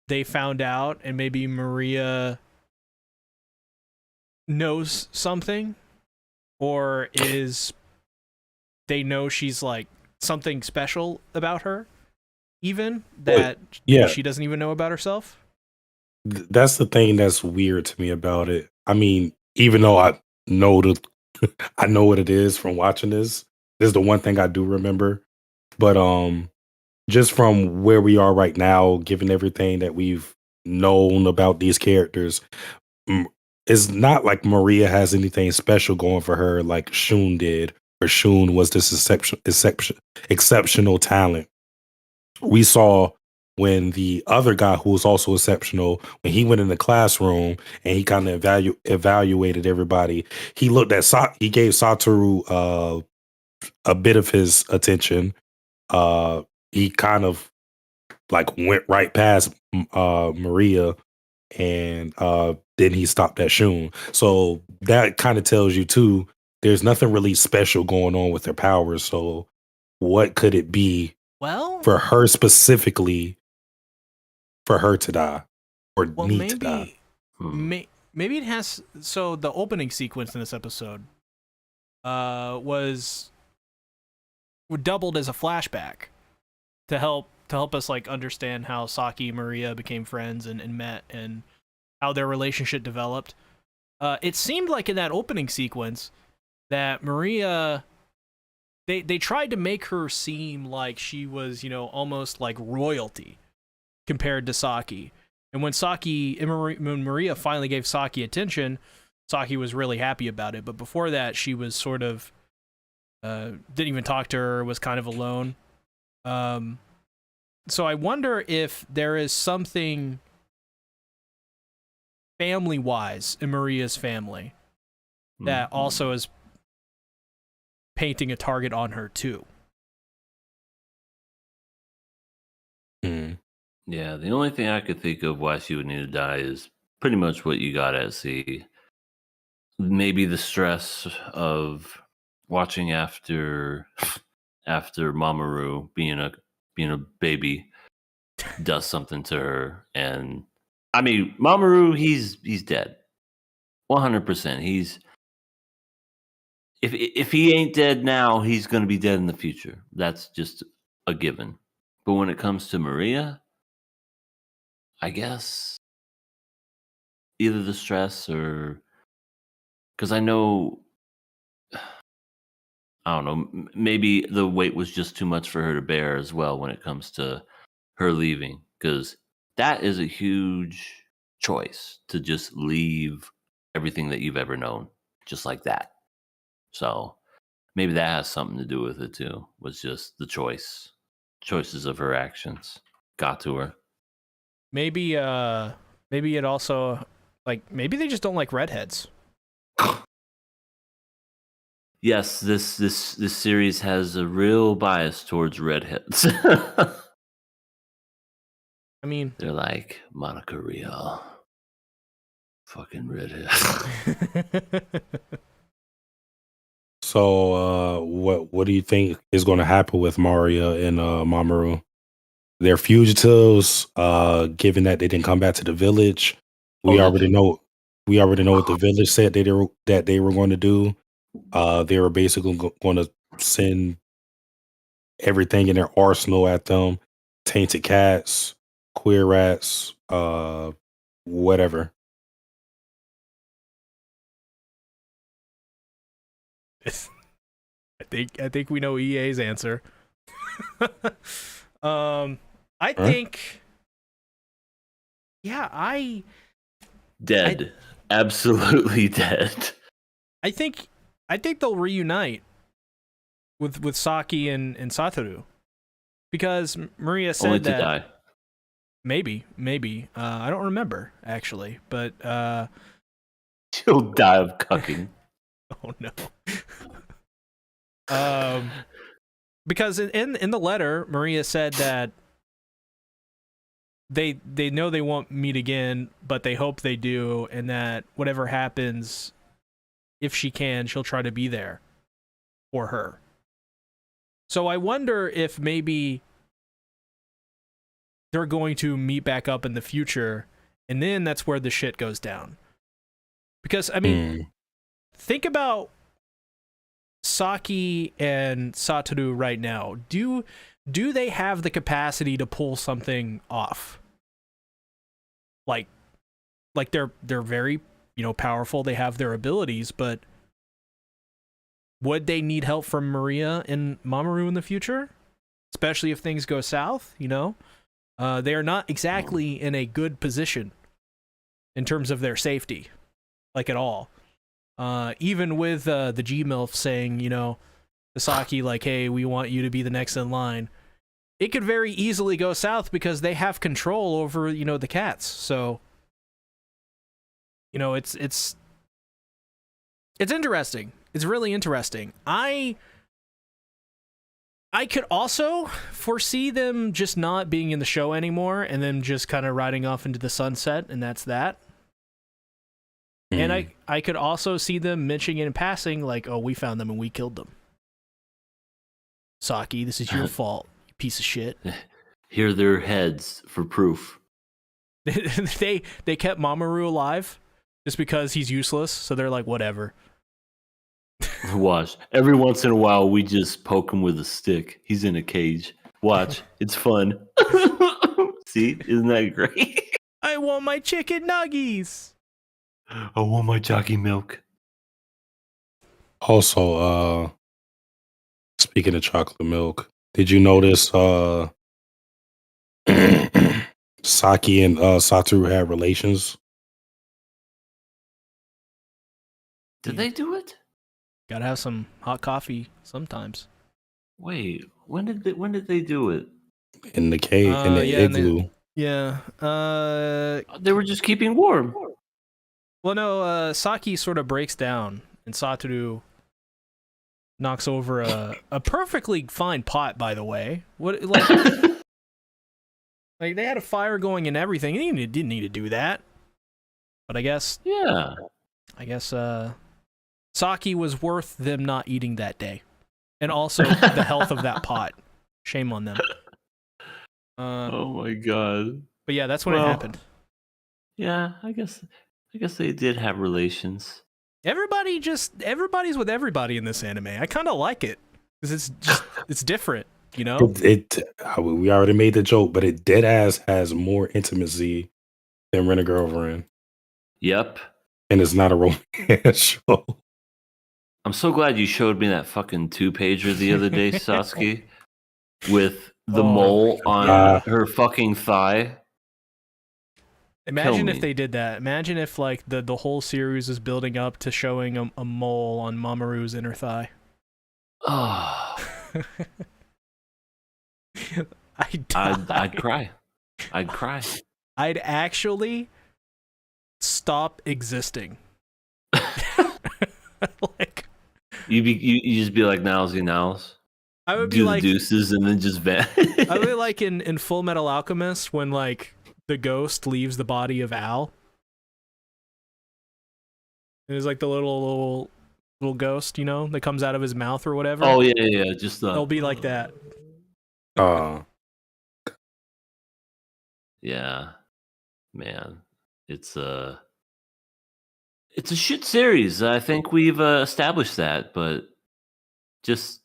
they found out, and maybe Maria knows something, or they know she's like something special about her, even that she doesn't even know about herself. That's the thing that's weird to me about it. I mean, even though I know I know what it is from watching this is the one thing I do remember. But just from where we are right now, given everything that we've known about these characters, it's not like Maria has anything special going for her like Shun did, or Shun was this exceptional talent. We saw when the other guy who was also exceptional, when he went in the classroom and he kind of evaluated everybody, he looked at he gave Satoru a bit of his attention. He kind of like went right past Maria, and then he stopped at Shun. So that kind of tells you too, there's nothing really special going on with her powers. So what could it be for her specifically, for her to die or need to die? Maybe it has. So the opening sequence in this episode was doubled as a flashback to help us like understand how Saki and Maria became friends and met, and how their relationship developed. It seemed like in that opening sequence that Maria, they tried to make her seem like she was, almost like royalty compared to Saki. And when when Maria finally gave Saki attention, Saki was really happy about it. But before that, she was sort of didn't even talk to her, was kind of alone. So I wonder if there is something family-wise in Maria's family that also is painting a target on her too. Yeah, the only thing I could think of why she would need to die is pretty much what you got at sea. Maybe the stress of watching after Mamoru being a baby does something to her. And I mean, Mamoru, he's dead. 100%. He's if he ain't dead now, he's going to be dead in the future. That's just a given. But when it comes to Maria, I guess either the stress or because I know, I don't know, maybe the weight was just too much for her to bear as well when it comes to her leaving, because that is a huge choice to just leave everything that you've ever known just like that. So maybe that has something to do with it too, was just the choices of her actions got to her. Maybe it also, like, maybe they just don't like redheads. Yes, this series has a real bias towards redheads. I mean, they're like Monica Rial, fucking redhead. So, what do you think is going to happen with Maria and Mamoru? They're fugitives. Given that they didn't come back to the village, we already know what the village said that they were going to do. They were basically going to send everything in their arsenal at them: tainted cats, queer rats, whatever. I think we know EA's answer. I think, yeah, dead, absolutely dead. I think they'll reunite with Saki and Satoru, because Maria said only to that die. maybe I don't remember actually, but she'll die of cucking. Oh no. Because in the letter, Maria said that they know they won't meet again, but they hope they do, and that whatever happens, if she can, she'll try to be there for her. So I wonder if maybe they're going to meet back up in the future, and then that's where the shit goes down. Because, I mean, think about Saki and Satoru right now. Do they have the capacity to pull something off? Like they're very, powerful. They have their abilities, but would they need help from Maria and Mamoru in the future? Especially if things go south, they are not exactly in a good position in terms of their safety, like at all. Even with the G-MILF saying, to Saki, like, hey, we want you to be the next in line, it could very easily go south because they have control over, the cats. So, it's interesting. It's really interesting. I could also foresee them just not being in the show anymore and then just kind of riding off into the sunset, and that's that. And I could also see them mentioning it in passing, like, oh, we found them and we killed them. Saki, this is your fault, you piece of shit. Here are their heads for proof. They kept Mamoru alive just because he's useless, so they're like, whatever. Watch. Every once in a while, we just poke him with a stick. He's in a cage. Watch. It's fun. See? Isn't that great? I want my chicken nuggies. I want my jockey milk. Also, speaking of chocolate milk, did you notice Saki and Satoru had relations? Did they do it? Gotta have some hot coffee sometimes. Wait, when did they do it? In the cave, in the igloo. They were just keeping warm. Well, no, Saki sort of breaks down, and Satoru knocks over a perfectly fine pot, by the way. What, like, Like, they had a fire going and everything. They didn't need to do that. But I guess... Yeah. Saki was worth them not eating that day. And also the health of that pot. Shame on them. Oh my god. But yeah, that's when it happened. Yeah, I guess they did have relations. Everybody's with everybody in this anime. I kind of like it. Because it's different, you know? We already made the joke, but it dead ass has more intimacy than Rent a Girlfriend. Yep. And it's not a romance show. I'm so glad you showed me that fucking 2-pager the other day, Sasuke, with the mole on her fucking thigh. Imagine if they did that. Imagine if like the whole series was building up to showing a mole on Mamoru's inner thigh. Oh. I'd cry. I'd cry. I'd actually stop existing. Like, you just be like nows. I would do be the like deuces and then just vanish. I would be like in Full Metal Alchemist when like the ghost leaves the body of Al. And it's like the little ghost, you know, that comes out of his mouth or whatever. Oh yeah. Just it'll be like that. Yeah, man, it's a shit series. I think we've established that, but it just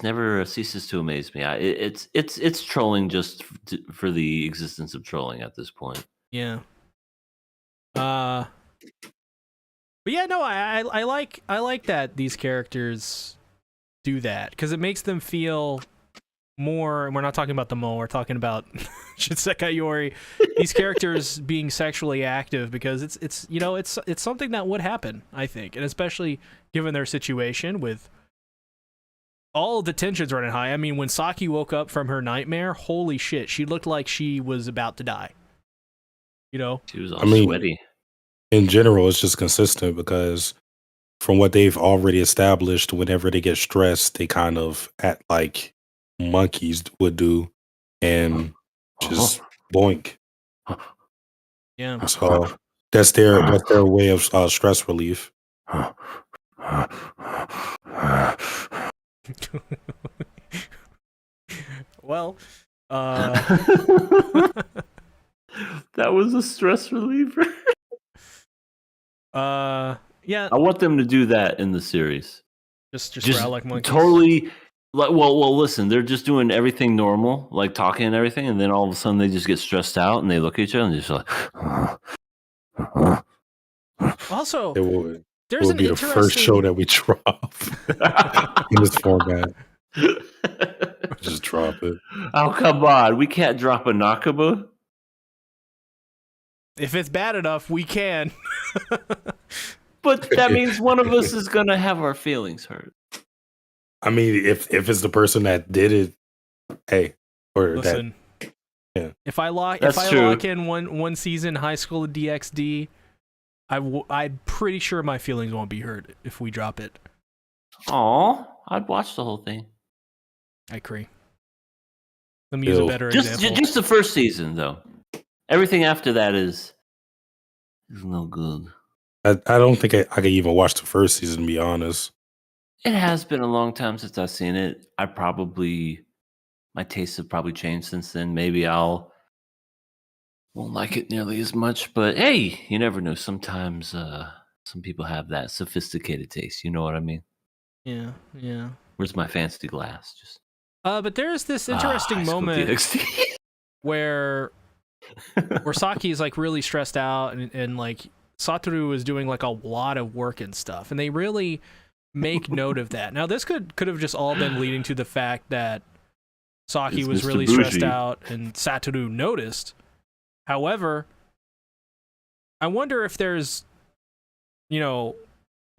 never ceases to amaze me. It's trolling just for the existence of trolling at this point. Yeah. But yeah, no, I like that these characters do that because it makes them feel more. We're not talking about the mole. We're talking about Shinsekai Yori. These characters being sexually active because it's you know it's something that would happen, I think, and especially given their situation with all the tensions running high. I mean, when Saki woke up from her nightmare, holy shit, she looked like she was about to die. You know, she was all sweaty. In general, it's just consistent because from what they've already established, whenever they get stressed, they kind of act like monkeys would do and just boink. Yeah. So that's their way of stress relief. Well, that was a stress reliever. Yeah. I want them to do that in the series. Just growl like monkeys. Totally. Like, well, listen. They're just doing everything normal, like talking and everything, and then all of a sudden they just get stressed out and they look at each other and just like. Also, there's an be the first show that we drop in this format. Just drop it. Oh, come on. We can't drop a Nakaba. If it's bad enough, we can. But that means one of us is going to have our feelings hurt. I mean, if it's the person that did it, hey, or listen. That, yeah. If I lock in one season High School of DxD, I'm pretty sure my feelings won't be hurt if we drop it. Aw, I'd watch the whole thing. I agree. Let me use a better example. Just the first season, though. Everything after that is no good. I don't think I could even watch the first season, to be honest. It has been a long time since I've seen it. My tastes have probably changed since then. Maybe won't like it nearly as much, but hey, you never know. Sometimes some people have that sophisticated taste. You know what I mean? Yeah. Where's my fancy glass? But there's this interesting moment where Saki is like really stressed out and like Satoru is doing like a lot of work and stuff, and they really make note of that. Now this could have just all been leading to the fact that Saki was really stressed out and Satoru noticed. However, I wonder if there's, with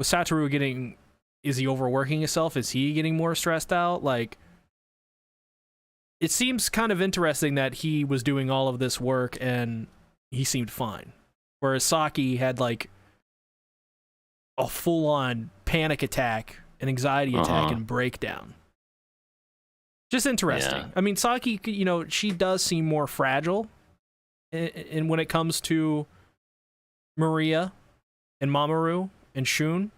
Satoru is he overworking himself? Is he getting more stressed out? Like, it seems kind of interesting that he was doing all of this work and he seemed fine. Whereas Saki had like a full-on panic attack, an anxiety attack, and breakdown. Just interesting. Yeah. I mean, Saki, she does seem more fragile in when it comes to Maria and Mamoru and Shun.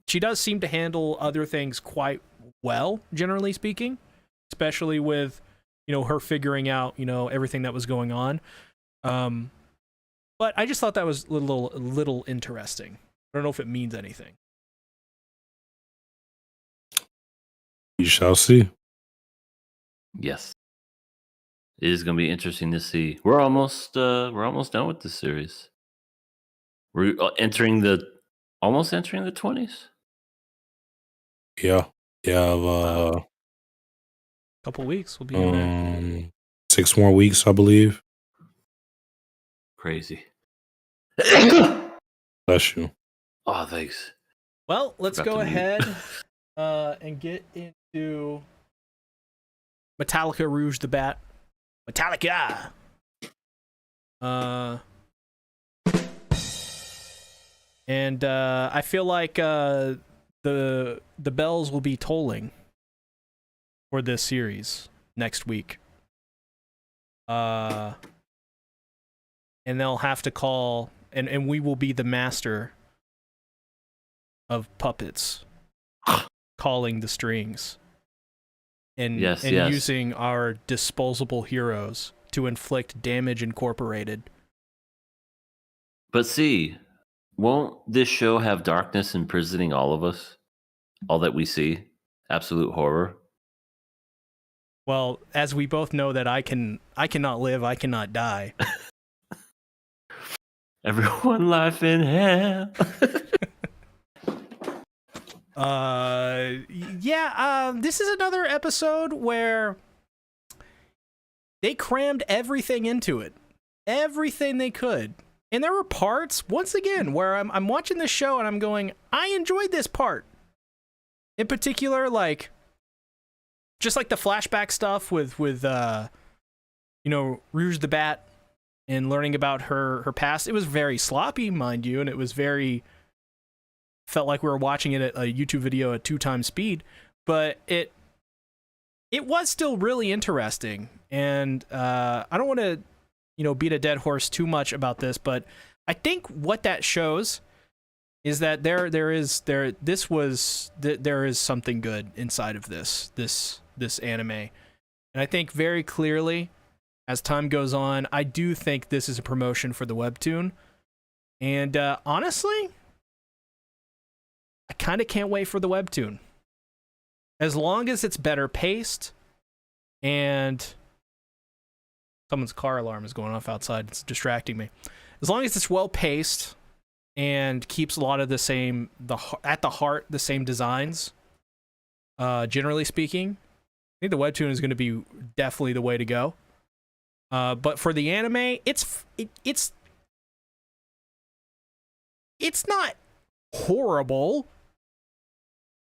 She does seem to handle other things quite well, generally speaking, especially with, her figuring out, everything that was going on. But I just thought that was a little interesting. I don't know if it means anything. You shall see. Yes. It is going to be interesting to see. We're almost done with this series. We're almost entering the 20s. Yeah. Yeah. Couple weeks we'll be in there. 6 more weeks, I believe. Crazy. Bless you. Oh, thanks. Well, let's Forgot go to mute. ahead and get into Metallica Rouge the Bat. Metallica! And I feel like the bells will be tolling for this series next week. And they'll have to call, and we will be the master of puppets calling the strings and using our disposable heroes to inflict damage incorporated. But see, won't this show have darkness imprisoning all of us? All that we see? Absolute horror? Well, as we both know that I cannot live, I cannot die. Everyone life in hell. This is another episode where they crammed everything into it. Everything they could. And there were parts, once again, where I'm watching this show and I'm going, I enjoyed this part. In particular, just like the flashback stuff with Rouge the Bat and learning about her past. It was very sloppy, mind you, and it was felt like we were watching it at a YouTube video at 2x speed, but it was still really interesting. And I don't want to, beat a dead horse too much about this, but I think what that shows is that there is something good inside of this anime. And I think very clearly, as time goes on, I do think this is a promotion for the webtoon. And honestly, I kind of can't wait for the webtoon. As long as it's better paced and someone's car alarm is going off outside, it's distracting me. As long as it's well paced and keeps a lot of the same, at the heart, the same designs, generally speaking, I think the webtoon is going to be definitely the way to go. But for the anime, it's not horrible,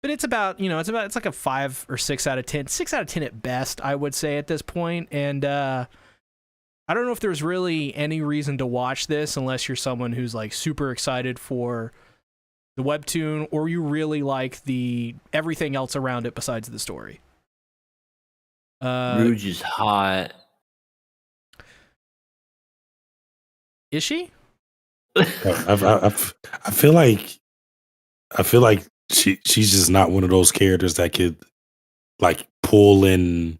but it's about, it's like a 5 or 6 out of 10, 6 out of 10 at best, I would say at this point. And I don't know if there's really any reason to watch this unless you're someone who's super excited for the webtoon, or you really like everything else around it besides the story. Rouge is hot. Is she? I feel like she's just not one of those characters that could pull in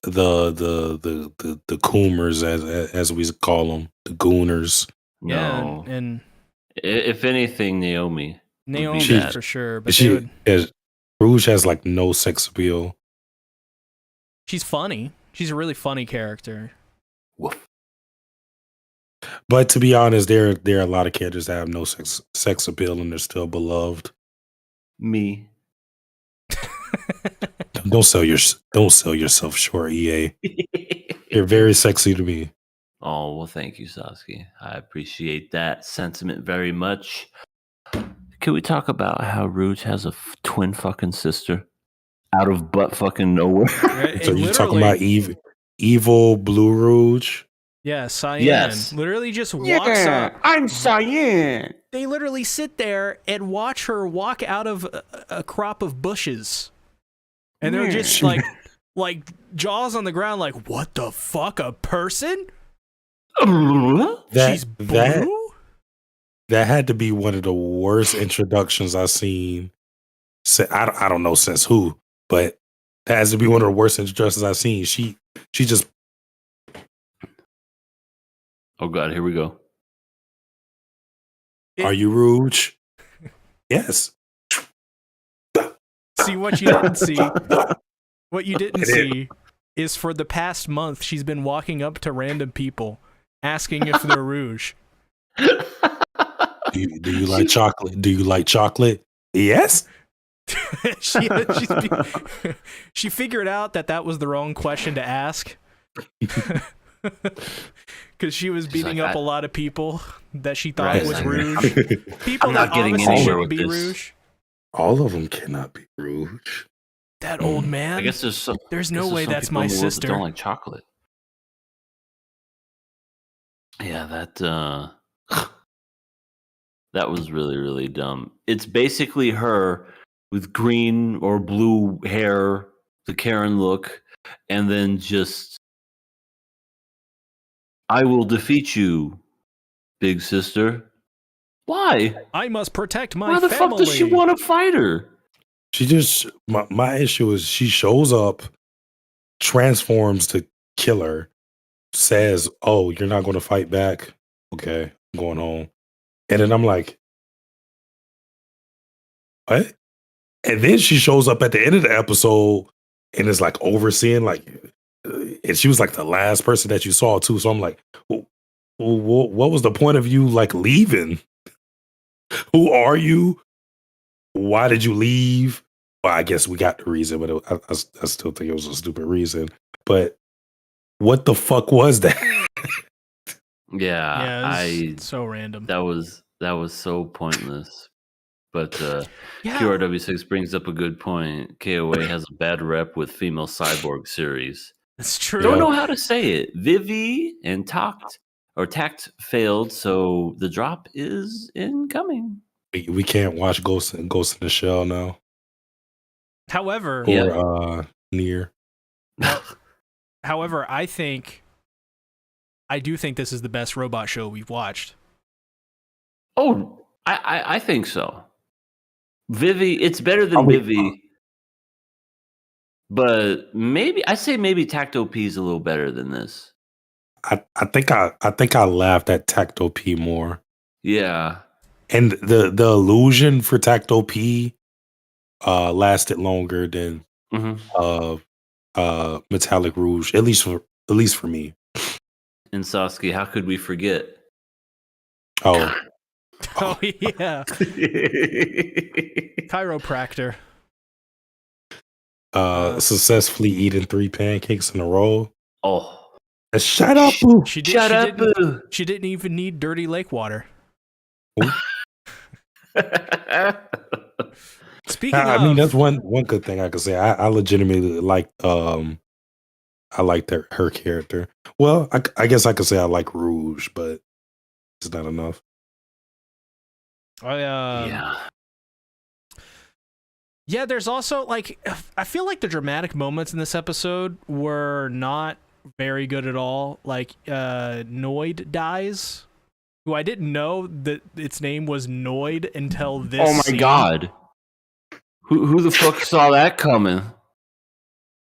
the coomers as we call them, the gooners. No. Yeah, and if anything, Naomi for sure. But Rouge has no sex appeal. She's funny. She's a really funny character. Woof. But to be honest, there are a lot of characters that have no sex appeal and they're still beloved. Me. Don't sell yourself short, EA. You're very sexy to me. Oh, well, thank you, Sasuke. I appreciate that sentiment very much. Can we talk about how Rouge has a twin fucking sister out of butt fucking nowhere? Right, so you talking about evil Blue Rouge? Yeah, Cyan. Yes. Literally just walks up. I'm Cyan. They literally sit there and watch her walk out of a crop of bushes. And they're just like jaws on the ground, like, what the fuck, a person? She's blue? That had to be one of the worst introductions I've seen. I don't know since who, but that has to be one of the worst introductions I've seen. She just. Oh God, here we go. Are you Rouge? Yes. See what you didn't see. What you didn't see is for the past month she's been walking up to random people asking if they're Rouge. Do you like chocolate? Do you like chocolate? Yes. She figured out that was the wrong question to ask. Because she was beating up a lot of people that she thought was Rouge. People that obviously shouldn't be Rouge. All of them cannot be Rouge. That old man. I guess there's no way that's my sister. Don't like chocolate. Yeah, that was really, really dumb. It's basically her with green or blue hair, the Karen look, and then just, I will defeat you, big sister. Why? I must protect my family. Why the fuck does she want to fight her? She just, my issue is she shows up, transforms to kill her, says, oh, you're not going to fight back? Okay, I'm going home. And then I'm like, what? And then she shows up at the end of the episode and is like overseeing, like, and she was like the last person that you saw too. So I'm like, what was the point of you like leaving? Who are you? Why did you leave? Well, I guess we got the reason, but I still think it was a stupid reason. But what the fuck was that? Yeah, it's so random. That was so pointless. But QRW6 brings up a good point. KOA has a bad rep with female cyborg series. That's true. Don't know how to say it. Vivi and Tact failed, so the drop is incoming. We can't watch Ghost in the Shell now. However, or Nier. However, I do think this is the best robot show we've watched. Oh, I think so. Vivi, it's better than Vivi. But maybe Tacto P is a little better than this. I think I laughed at Tacto P more. Yeah. And the illusion for Tacto P lasted longer than Metallic Rouge, at least for me. And Sasuke, how could we forget? Oh yeah. Chiropractor. Successfully eating 3 pancakes in a row. Oh. Shut up, boo. She didn't even need dirty lake water. Speaking of, I mean, that's one good thing I could say. I legitimately like her character. Well, I guess I could say I like Rouge, but it's not enough. Yeah, there's also like, I feel like the dramatic moments in this episode were not very good at all. Like Noid dies, who I didn't know that its name was Noid until this. Oh my scene. God. Who the fuck saw that coming?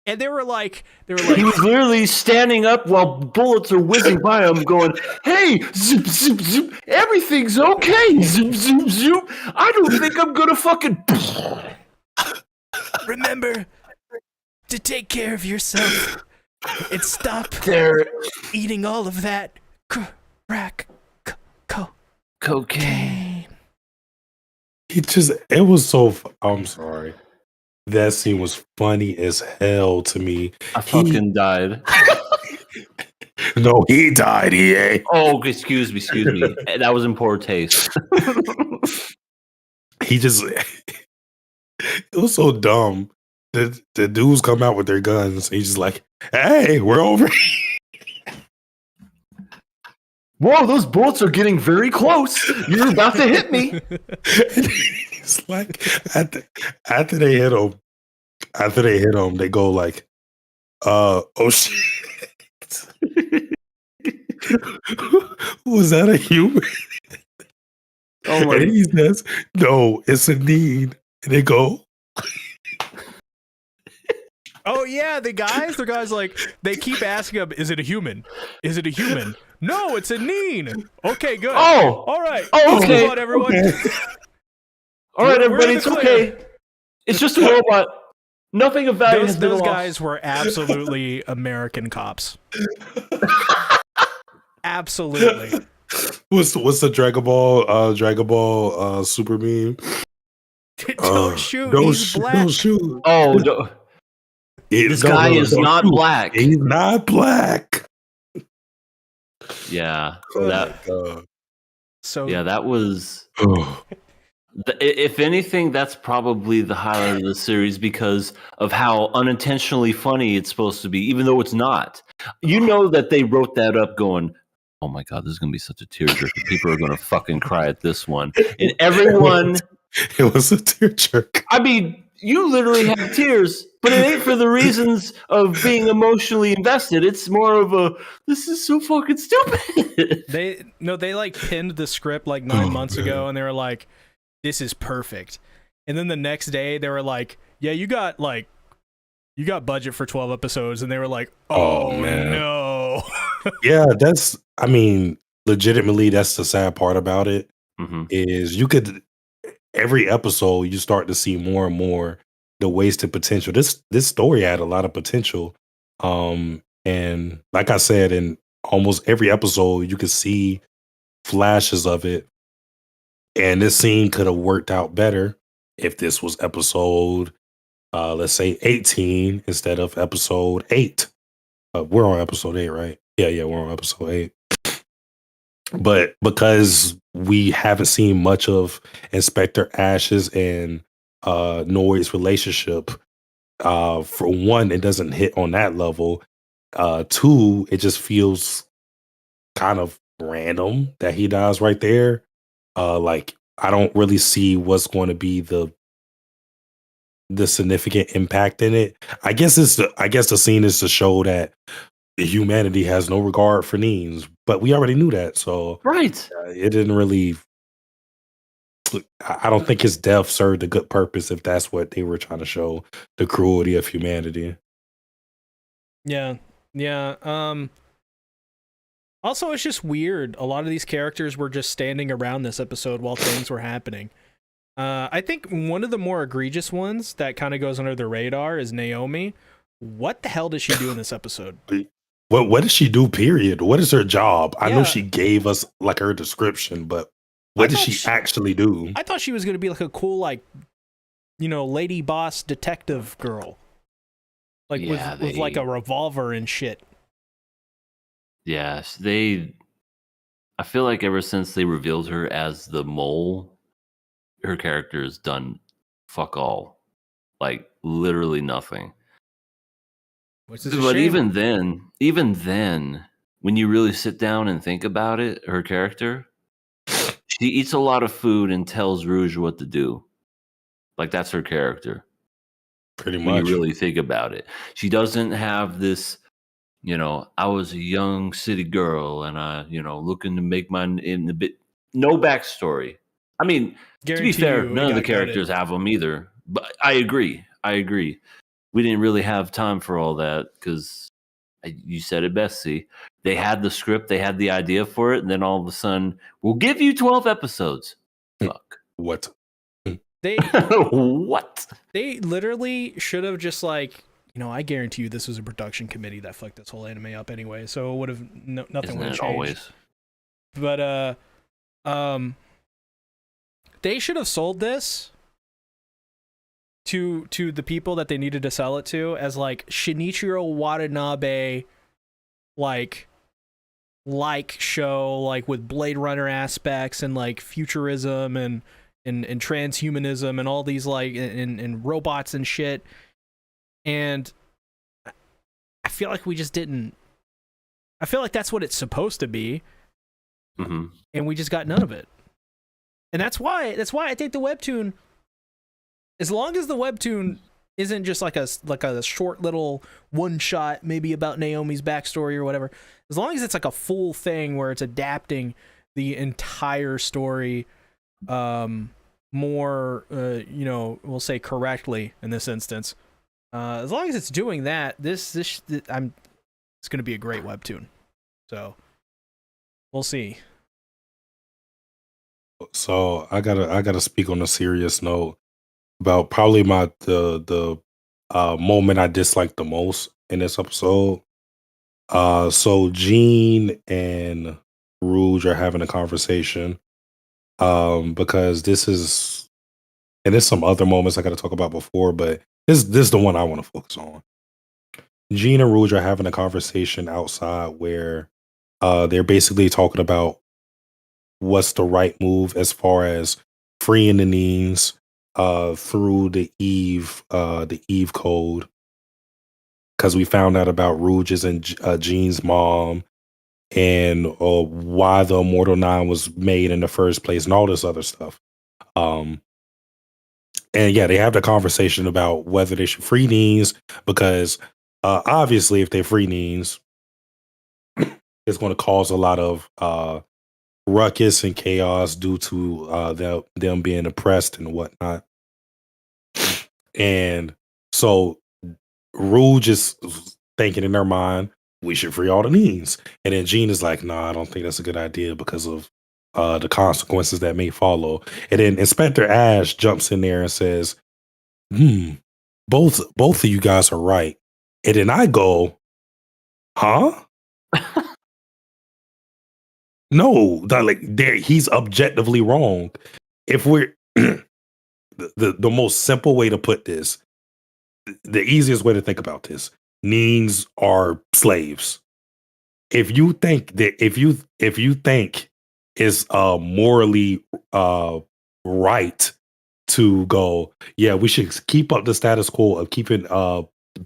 And they were like, he was literally standing up while bullets are whizzing by him, going, "Hey, zoop, zoop, zoop, everything's okay, zoop, zoop, zoop. I don't think I'm gonna fucking." Remember to take care of yourself and stop eating all of that crack cocaine. It was so. I'm sorry. That scene was funny as hell to me. I fucking died. No, he died. Oh, excuse me. That was in poor taste. It was so dumb. The dudes come out with their guns. He's just like, "Hey, we're over." Whoa, those bullets are getting very close. You're about to hit me. It's like after they hit him, after they hit him, they go like, oh shit. Was that a human? Oh my! And he says, no, it's a need. And they go, Oh yeah, the guys like they keep asking him, is it a human? Is it a human? No, it's a Neen. Okay, good. Oh! All right. Oh, Let's okay. move on, everyone. Okay. All right, We're everybody, in it's the okay. It's just a robot. Nothing of value has been Those lost. guys were absolutely American cops. Absolutely. What's the Dragon Ball super meme? Don't shoot. Don't He's shoot, black. don't shoot. Oh, no. This guy is don't not shoot. black. He's not black. Yeah. Oh that, my God. So yeah, that was... If anything, that's probably the highlight of the series because of how unintentionally funny it's supposed to be, even though it's not. You know that they wrote that up going, oh my God, this is going to be such a tearjerker. People are going to fucking cry at this one. And everyone... It was a tearjerker. I mean, you literally have tears, but it ain't for the reasons of being emotionally invested. It's more of a, this is so fucking stupid. they like pinned the script like 9 months ago, and they were like, this is perfect. And then the next day they were like, yeah, you got budget for 12 episodes. And they were like, oh man. No. Yeah, legitimately, that's the sad part about it. Is you could, every episode you start to see more and more the wasted potential. This story had a lot of potential. And like I said, in almost every episode, you could see flashes of it. And this scene could have worked out better if this was episode, let's say 18 instead of episode 8. We're on episode 8, right? Yeah, we're on episode 8. But because we haven't seen much of Inspector Ash's and Noid's relationship, for one, it doesn't hit on that level. Two, it just feels kind of random that he dies right there. Like I don't really see what's going to be the significant impact in it. I guess the scene is to show that humanity has no regard for Neens, but we already knew that. So Right. It didn't really. I don't think his death served a good purpose if that's what they were trying to show, the cruelty of humanity. Yeah. Also, it's just weird. A lot of these characters were just standing around this episode while things were happening. I think one of the more egregious ones that kind of goes under the radar is Naomi. What the hell does she do in this episode? What does she do, period? What is her job? I know Yeah. she gave us like her description, but what does she actually do? I thought she was going to be like a cool, like, lady boss detective girl. Like with like a revolver and shit. Yes, I feel like ever since they revealed her as the mole, her character has done fuck all. Like literally nothing. But even then, when you really sit down and think about it, her character, she eats a lot of food and tells Rouge what to do. Like that's her character. Pretty much. When you really think about it. She doesn't have this, I was a young city girl and I, looking to make my in a bit. No backstory. I mean, to be fair, none of the characters have them either. But I agree. We didn't really have time for all that because you said it best, see. They had the script, they had the idea for it, and then all of a sudden, we'll give you 12 episodes. Fuck. What? What? They literally should have just like, I guarantee you this was a production committee that fucked this whole anime up anyway, so it would have nothing would have changed. Always. But they should have sold this to the people that they needed to sell it to as like Shinichiro Watanabe like show, like with Blade Runner aspects and like futurism and transhumanism and all these like and robots and shit. And I feel like we just didn't. I feel like that's what it's supposed to be, and we just got none of it. And that's why I think the webtoon, as long as the webtoon isn't just like a short little one shot, maybe about Naomi's backstory or whatever. As long as it's like a full thing where it's adapting the entire story, more, we'll say correctly in this instance. As long as it's doing that, it's going to be a great webtoon. So we'll see. So I gotta speak on a serious note about probably the moment I disliked the most in this episode. So Jean and Rouge are having a conversation. Because this is, and there's some other moments I got to talk about before, but this is the one I want to focus on. Jean and Rouge are having a conversation outside where they're basically talking about what's the right move as far as freeing the Neens through the Eve code, because we found out about Rouge's and Jean's mom and why the Immortal Nine was made in the first place and all this other stuff. And yeah, they have the conversation about whether they should free Neens, because obviously if they free Neens, it's going to cause a lot of ruckus and chaos due to them being oppressed and whatnot. And so Rouge is thinking in their mind, we should free all the Neens. And then Jean is like, no, I don't think that's a good idea because of the consequences that may follow. And then Inspector Ash jumps in there and says, both of you guys are right. And then I go, huh? No, he's objectively wrong. If we're the most simple way to put this, the easiest way to think about this, Neens are slaves. If you think it's morally right to go, yeah, we should keep up the status quo of keeping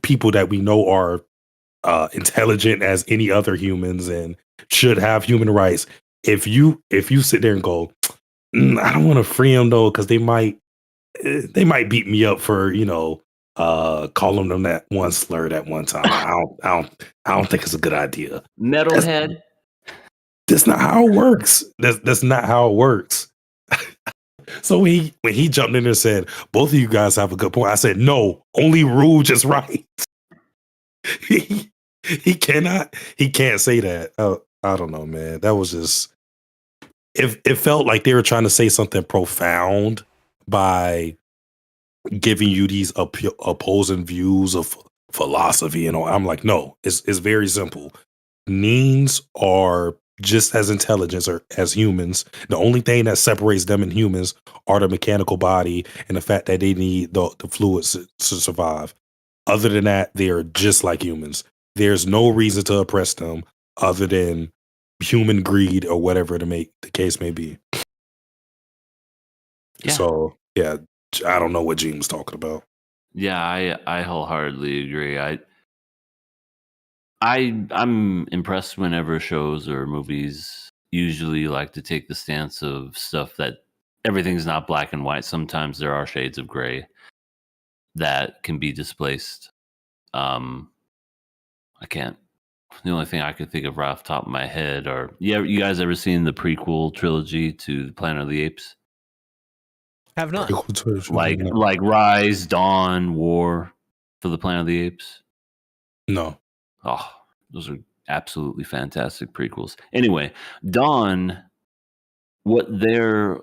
people that we know are intelligent as any other humans and should have human rights. If you sit there and go, I don't want to free them though, because they might beat me up for calling them that one slur that one time. I don't think it's a good idea. Metalhead. That's not how it works. That's not how it works. So when he jumped in there and said, both of you guys have a good point, I said, no, only Rouge is right. He can't say that. I don't know, man. That was just, it felt like they were trying to say something profound by giving you these opposing views of philosophy and all. I'm like, no, it's very simple. Neens are just as intelligent as humans. The only thing that separates them and humans are the mechanical body and the fact that they need the fluids to survive. Other than that, they are just like humans. There's no reason to oppress them other than human greed or whatever the case may be. Yeah. So, yeah, I don't know what Gene was talking about. Yeah, I wholeheartedly agree. I'm impressed whenever shows or movies usually like to take the stance of stuff that everything's not black and white. Sometimes there are shades of gray that can be displaced. The only thing I could think of right off the top of my head are, you guys ever seen the prequel trilogy to Planet of the Apes? Have not. Like Rise, Dawn, War for the Planet of the Apes? No. Oh, those are absolutely fantastic prequels. Anyway, Dawn, what their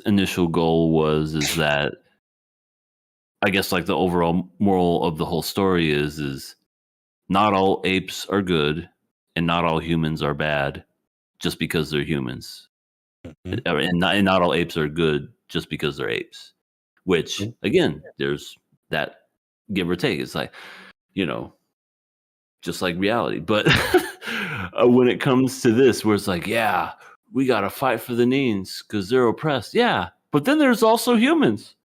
initial goal is that, I guess like the overall moral of the whole story is not all apes are good and not all humans are bad just because they're humans. Mm-hmm. And not all apes are good just because they're apes. Which, again, there's that give or take. It's like, just like reality. But when it comes to this, where it's like, yeah, we got to fight for the Neens because they're oppressed. Yeah, but then there's also humans.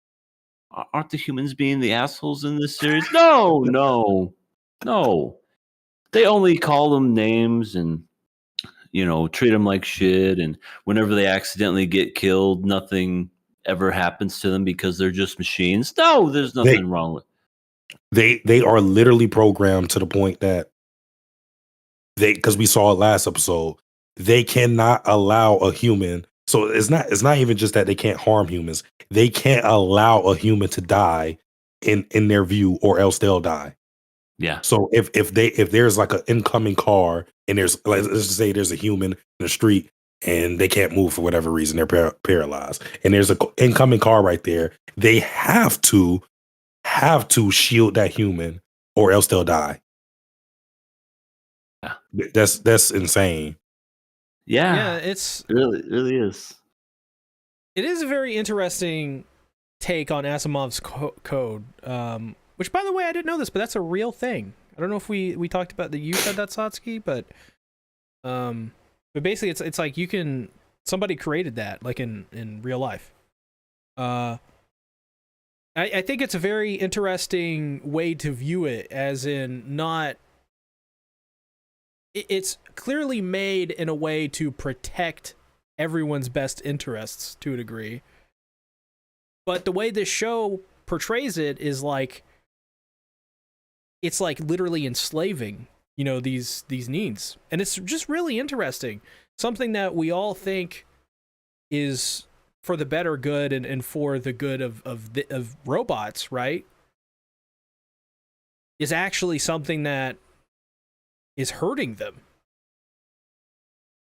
Aren't the humans being the assholes in this series? No. They only call them names and, treat them like shit. And whenever they accidentally get killed, nothing ever happens to them because they're just machines. No, there's nothing wrong with it. They are literally programmed to the point that because we saw it last episode, they cannot allow a human. So it's not even just that they can't harm humans. They can't allow a human to die in their view, or else they'll die. Yeah. So if there's like an incoming car and there's, let's just say there's a human in the street and they can't move for whatever reason, they're paralyzed, and there's an incoming car right there, they have to shield that human or else they'll die. Yeah. That's insane. Yeah, it's really is. It is a very interesting take on Asimov's code. Which, by the way, I didn't know this, but that's a real thing. I don't know if we talked about that. You said that, Satsuki, but basically it's like somebody created that, like in real life. I think it's a very interesting way to view it, as in not. It's clearly made in a way to protect everyone's best interests to a degree. But the way this show portrays it is like, it's like literally enslaving, these needs. And it's just really interesting. Something that we all think is for the better good and for the good of robots, right? Is actually something that is hurting them.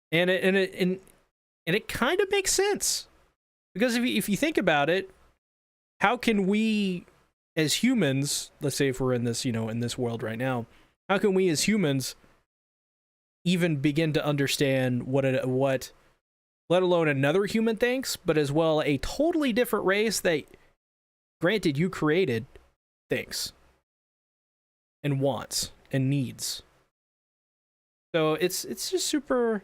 And it kind of makes sense. Because if you think about it, how can we as humans, let's say if we're in this, in this world right now, how can we as humans even begin to understand what let alone another human thinks, but as well a totally different race that, granted, you created, thinks and wants and needs. So it's just super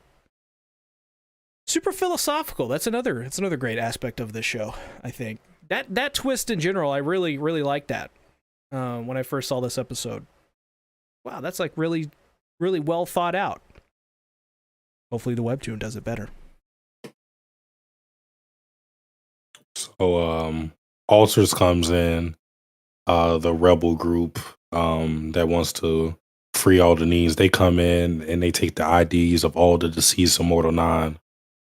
philosophical. That's another great aspect of this show, I think. That twist in general, I really, really like that. When I first saw this episode. Wow, that's like really, really well thought out. Hopefully the webtoon does it better. So Alters comes in, the rebel group that wants to free all the needs. They come in and they take the IDs of all the deceased Immortal 9.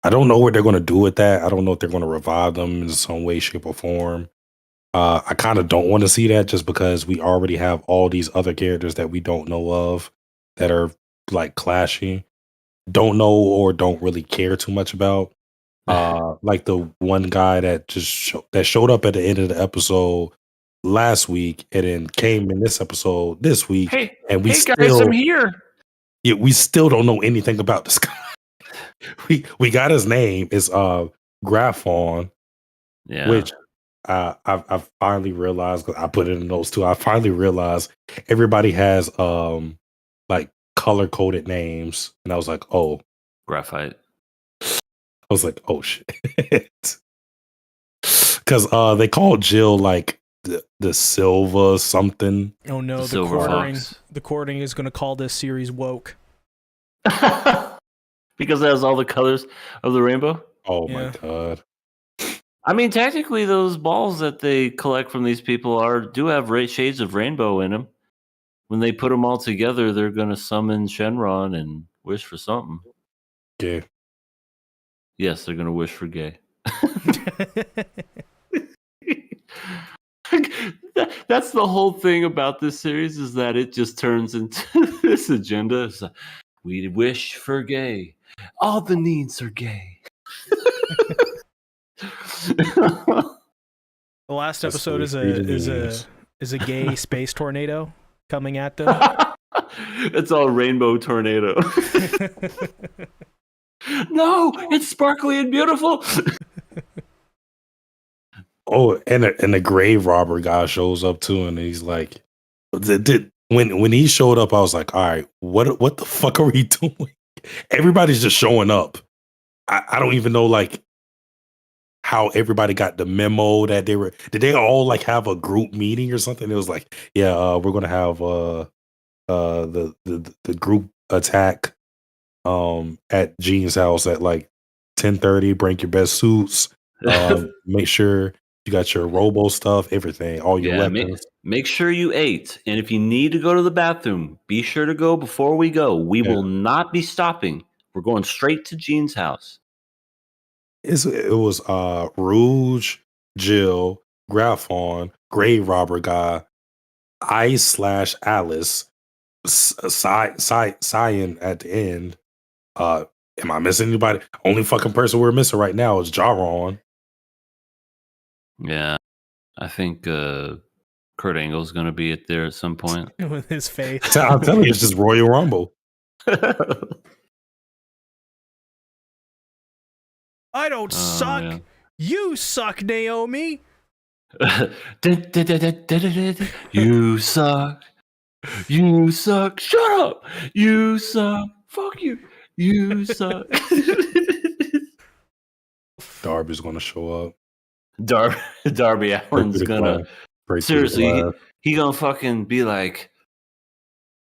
I don't know what they're going to do with that. I don't know if they're going to revive them in some way, shape, or form. I kind of don't want to see that, just because we already have all these other characters that we don't know of that are like clashing. Don't know or don't really care too much about. Like the one guy that showed up at the end of the episode last week and then came in this episode this week. Hey, and guys, I'm here. Yeah, we still don't know anything about this guy. we got his name. It's Graphon. Yeah. Which I've finally realized, because I put it in those two. I finally realized everybody has like color coded names, and I was like, oh, Graphite. I was like, oh shit, because they called Jill like the Silva something. Oh no, the quartering is going to call this series woke. Because it has all the colors of the rainbow? Oh my god. I mean, technically, those balls that they collect from these people do have shades of rainbow in them. When they put them all together, they're going to summon Shenron and wish for something. Gay. Yes, they're going to wish for gay. That's the whole thing about this series, is that it just turns into this agenda. It's like, we wish for gay. All the needs are gay. The last episode is a gay space tornado coming at them. It's all rainbow tornado. No, it's sparkly and beautiful. Oh, and the grave robber guy shows up too, and he's like, when he showed up, I was like, all right, what the fuck are we doing? Everybody's just showing up. I don't even know like how everybody got the memo that did they all like have a group meeting or something? It was like, yeah, we're gonna have the group attack at Gene's house at like 10:30. Bring your best suits. Make sure You got your robo stuff, everything, all your weapons. Make sure you ate. And if you need to go to the bathroom, be sure to go before we go. We will not be stopping. We're going straight to Gene's house. It was Rouge, Jill, Graphon, Grave Robber guy, Ice/Alice, Cyan at the end. Am I missing anybody? Only fucking person we're missing right now is Jaron. Yeah, I think Kurt Angle's going to be there at some point with his face. I'm telling you, it's just Royal Rumble. I don't suck. Yeah. You suck, Naomi. You suck. You suck. Shut up. You suck. Fuck you. You suck. Darby's gonna show up. Darby Allin's gonna seriously. He gonna fucking be like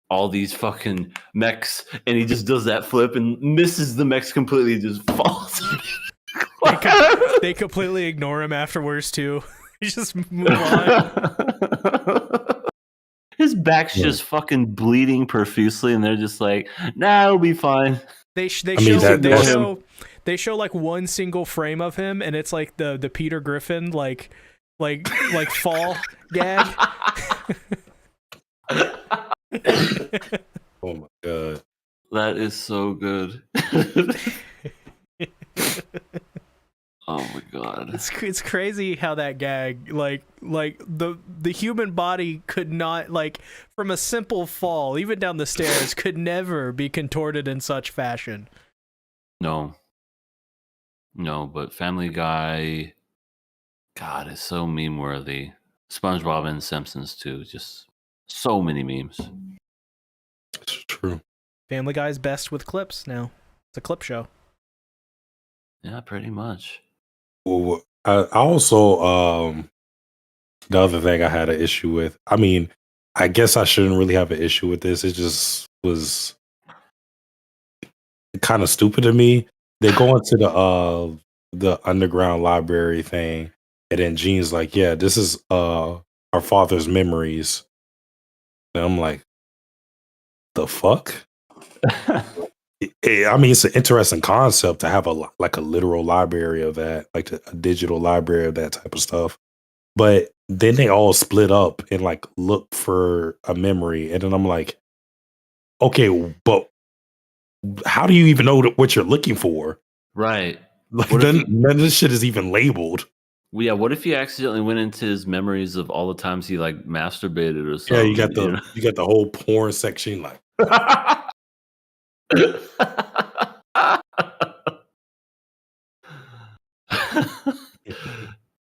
all these fucking mechs, and he just does that flip and misses the mechs completely. Just falls. They completely ignore him afterwards too. He just move on. His back's just fucking bleeding profusely, and they're just like, "Nah, it'll be fine." They show like one single frame of him, and it's like the Peter Griffin like fall gag. Oh my god, that is so good. Oh my god, it's crazy how that gag like the human body could not, like, from a simple fall even down the stairs, could never be contorted in such fashion. No, but Family Guy, God, is so meme worthy. SpongeBob and Simpsons too, just so many memes. It's true. Family Guy's best with clips now. It's a clip show. Yeah, pretty much. Well, I also the other thing I had an issue with. I mean, I guess I shouldn't really have an issue with this. It just was kind of stupid to me. They go into the underground library thing, and then Gene's like, "Yeah, this is our father's memories," and I'm like, "The fuck." I mean, it's an interesting concept to have a literal library of that, like a digital library of that type of stuff. But then they all split up and like look for a memory, and then I'm like, okay, but how do you even know what you're looking for? Right. Like none of this shit is even labeled. Yeah. What if you accidentally went into his memories of all the times he like masturbated or something? Yeah, you got the whole porn section, like.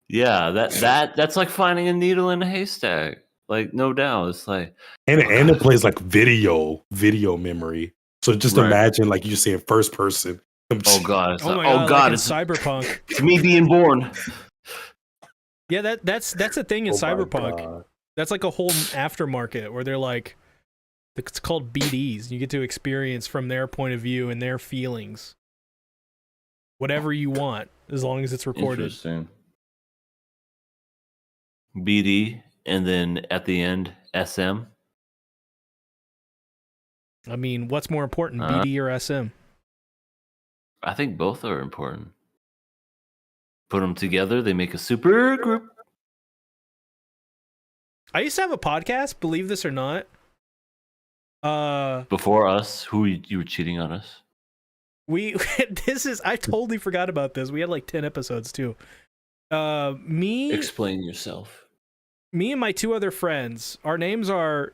Yeah, that's like finding a needle in a haystack. Like, no doubt, it's like, and it plays like video memory. So just imagine, like, you say in first person. Oh god! Oh my god! Like it's Cyberpunk. It's me being born. Yeah, that's a thing in Cyberpunk. That's like a whole aftermarket where they're like, it's called BDs. You get to experience from their point of view and their feelings. Whatever you want, as long as it's recorded. Interesting. BD, and then at the end, SM. I mean, what's more important, BD or SM? I think both are important. Put them together, they make a super group. I used to have a podcast, believe this or not. Before us, you were cheating on us? I totally forgot about this. We had like 10 episodes too. Explain yourself. Me and my two other friends, our names are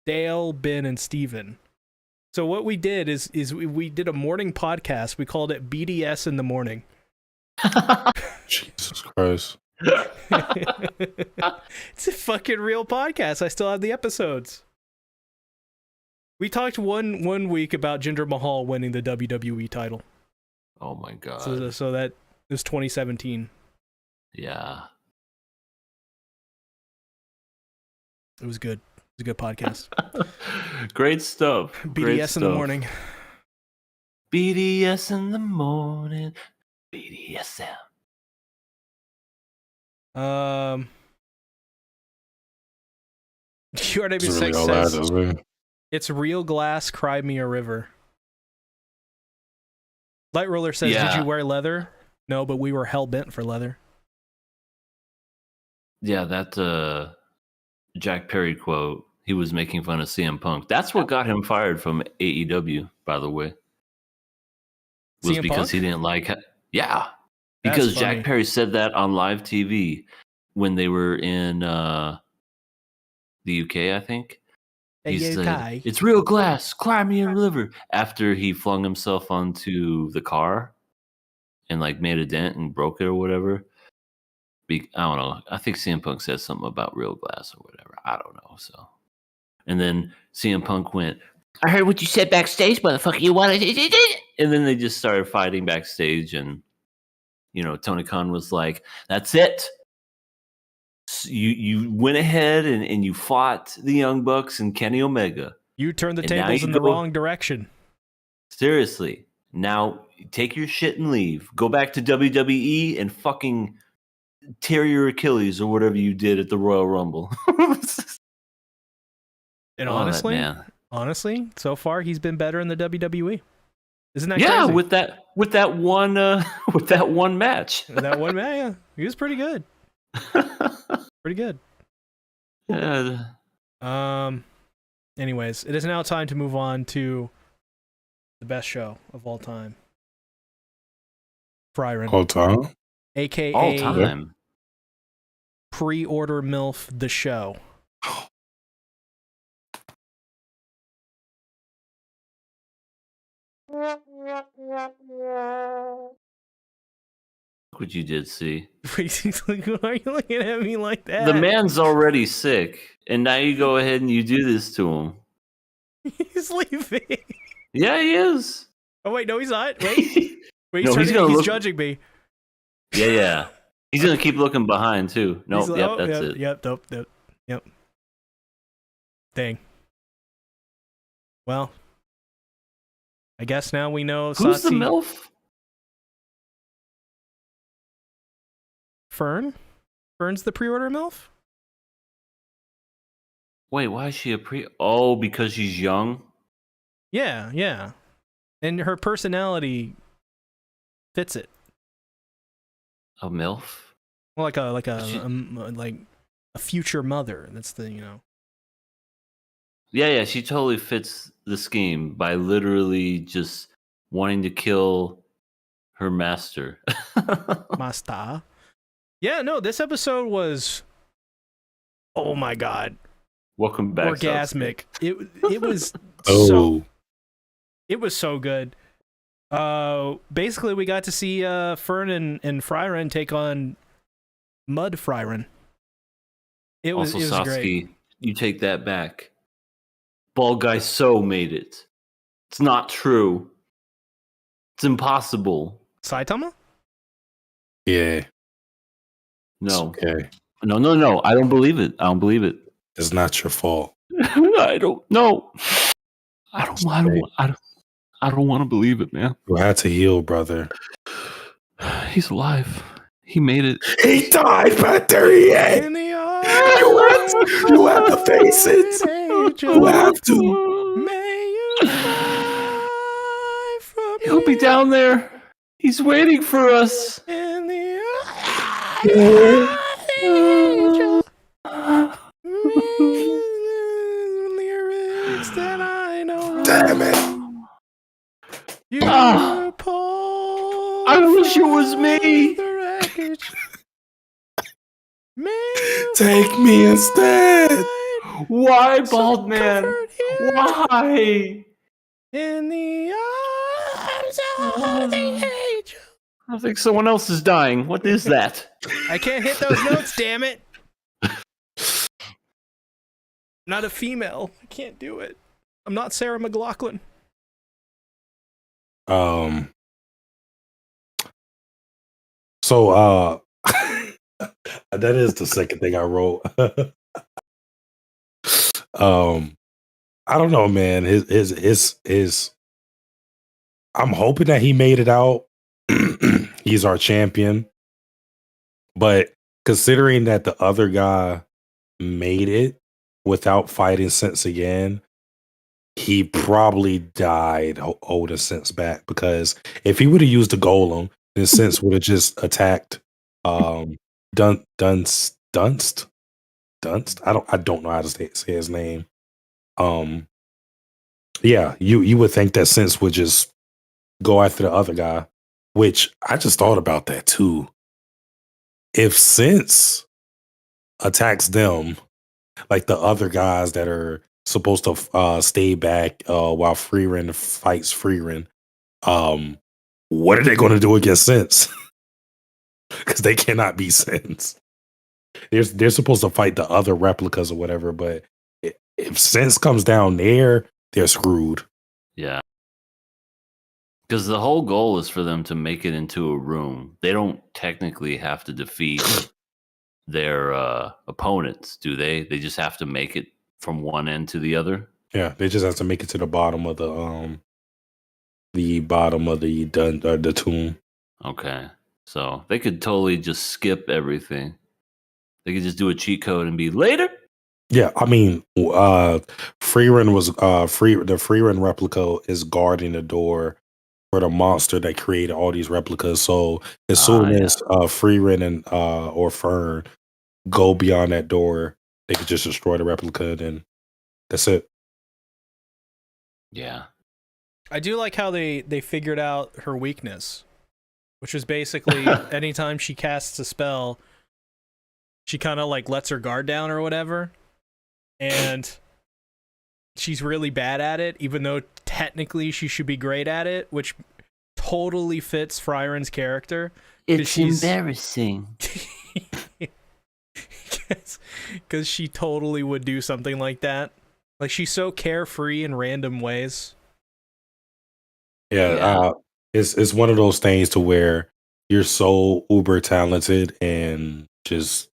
Dale, Ben, and Steven. So what we did is we did a morning podcast. We called it BDS in the morning. Jesus Christ. It's a fucking real podcast. I still have the episodes. We talked one week about Jinder Mahal winning the WWE title. Oh my god. So that was 2017. Yeah. It was good. It was a good podcast. Great stuff. BDS in the morning. BDS in the morning. BDSM. URW6 says it's real glass. Cry me a river. Light Roller says, did you wear leather? No, but we were hell bent for leather. Yeah, that Jack Perry quote. He was making fun of CM Punk. That's what got him fired from AEW, by the way. Was CM because Punk? He didn't like. Yeah, because Jack Perry said that on live TV when they were in the UK, I think. He said, "It's real glass. Climb me a river." After he flung himself onto the car and like made a dent and broke it or whatever. I don't know. I think CM Punk said something about real glass or whatever. I don't know. So, and then CM Punk went, "I heard what you said backstage, motherfucker. You wanted it." And then they just started fighting backstage, and Tony Khan was like, "That's it. You went ahead and you fought the Young Bucks and Kenny Omega. You turned the tables in the wrong direction. Seriously. Now take your shit and leave. Go back to WWE and fucking tear your Achilles or whatever you did at the Royal Rumble." And honestly, so far he's been better in the WWE. Isn't that crazy? with that one match. That one match, yeah. He was pretty good. Pretty good. Yeah. Anyways, it is now time to move on to the best show of all time. Frieren. All time? AKA all time. Pre-order MILF the show. What you did see. Why are you looking at me like that? The man's already sick, and now you go ahead and you do this to him. He's leaving. Yeah, he is. Oh wait, no, he's not. Wait, he's judging me. Yeah. He's gonna keep looking behind too. Nope, that's it. Yep. Dang. Well, I guess now we know. Who's the MILF? Fern's the pre-order MILF? Wait, why is she a Oh, because she's young? Yeah. And her personality fits it. A MILF? Well, like a future mother. That's the, Yeah, she totally fits the scheme by literally just wanting to kill her master. Master. Yeah, no, this episode was, oh my god, welcome back, orgasmic. It was it was so good. Basically, we got to see Fern and Frieren take on Mud Frieren. It was Sasuke, great. You take that back. Bald Guy So made it. It's not true. It's impossible. Saitama? Yeah. No. Okay. No. I don't believe it. It's not your fault. I don't know. I don't want to believe it, man. You had to heal, brother. He's alive. He made it. He died by 38. In the you have to face it. You have to. May you fly from He'll be down there. He's waiting for us. in the lyrics that I know. Damn it. You pull I wish it was me. the wreckage. Take me instead. Why, Bald Man? Why? In the arms of the angel. I think someone else is dying. What is that? I can't hit those notes, damn it. Not a female. I can't do it. I'm not Sarah McLachlan. So that is the second thing I wrote. I don't know, man. His I'm hoping that he made it out. He's our champion. But considering that the other guy made it without fighting Sense again, he probably died holding Sense back, because if he would have used the golem, then Sense would have just attacked Dunst. I don't know how to say his name. Yeah, you would think that Sense would just go after the other guy, which I just thought about that too. If Sense attacks them, like the other guys that are supposed to stay back while Frieren fights Frieren, what are they going to do against Sense? Because they cannot be Sense. They're supposed to fight the other replicas or whatever, but if Sense comes down there, they're screwed. Yeah. Because the whole goal is for them to make it into a room. They don't technically have to defeat their opponents, do they? They just have to make it from one end to the other. Yeah, they just have to make it to the bottom of the tomb. Okay, so they could totally just skip everything. They could just do a cheat code and be later. Yeah, I mean, Frieren was the Frieren replica is guarding the door for the monster that created all these replicas. So as soon as Frieren and or Fern go beyond that door, they could just destroy the replica, and that's it. Yeah. I do like how they figured out her weakness, which is basically anytime she casts a spell, she kind of like lets her guard down or whatever, and she's really bad at it, even though technically she should be great at it, which totally fits Frieren's character. It's embarrassing. Because she totally would do something like that. Like, she's so carefree in random ways. Yeah. It's one of those things to where you're so uber talented and just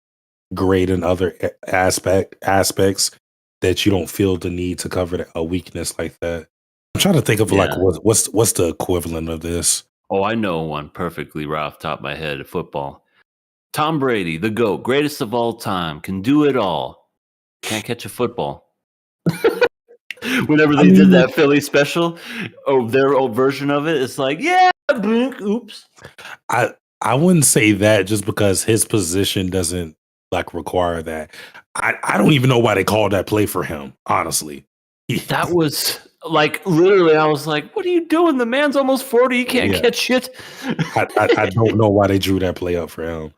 great in other aspects that you don't feel the need to cover a weakness like that. I'm trying to think of like what's the equivalent of this. Oh, I know one perfectly right off the top of my head. Football. Tom Brady, the GOAT, greatest of all time, can do it all. Can't catch a football. Whenever they did that Philly special, or their old version of it, it's like, yeah, oops. I wouldn't say that, just because his position doesn't like require that. I don't even know why they called that play for him, honestly. That was like, literally, I was like, what are you doing? The man's almost 40. He can't catch shit. I don't know why they drew that play up for him.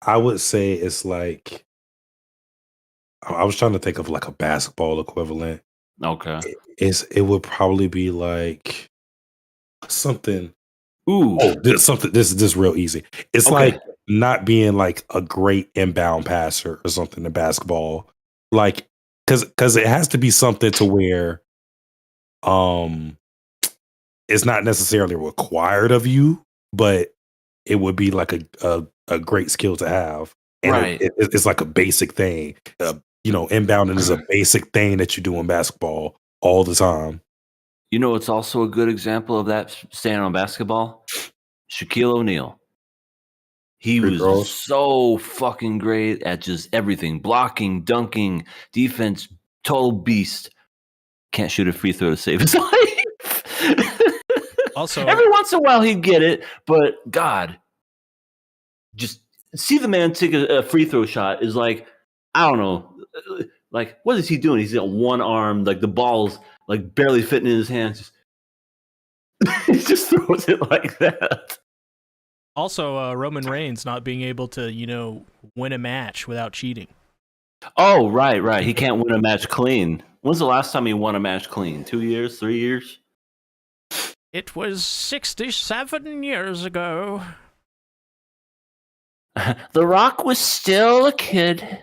I would say it's like, I was trying to think of like a basketball equivalent. Okay. It would probably be like something. Ooh. Oh, this is real easy. It's like not being like a great inbound passer or something in basketball. Like, because it has to be something to where it's not necessarily required of you, but it would be like a great skill to have. And right. It's like a basic thing. Inbounding is a basic thing that you do in basketball all the time. You know, it's also a good example of that, staying on basketball. Shaquille O'Neal. He was so fucking great at just everything. Blocking, dunking, defense, total beast. Can't shoot a free throw to save his life. Also, every once in a while he'd get it, but God, just see the man take a free throw shot is like, I don't know, like, what is he doing? He's got one arm, like the ball's like barely fitting in his hands. He just throws it like that. Also, Roman Reigns not being able to, win a match without cheating. Oh, right. He can't win a match clean. When's the last time he won a match clean? 2 years? 3 years? It was 67 years ago. The Rock was still a kid.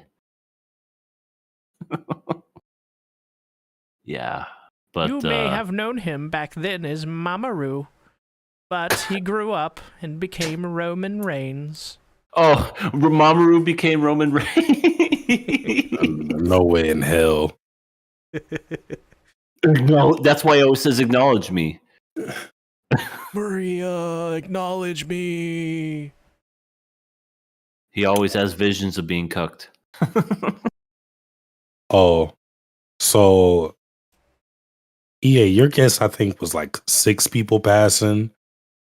Yeah, but you may have known him back then as Mamoru, but he grew up and became Roman Reigns. Oh, Mamoru became Roman Reigns? No way in hell. No, that's why it says acknowledge me. Maria, acknowledge me. He always has visions of being cucked. Oh, so yeah, your guess I think was like 6 people passing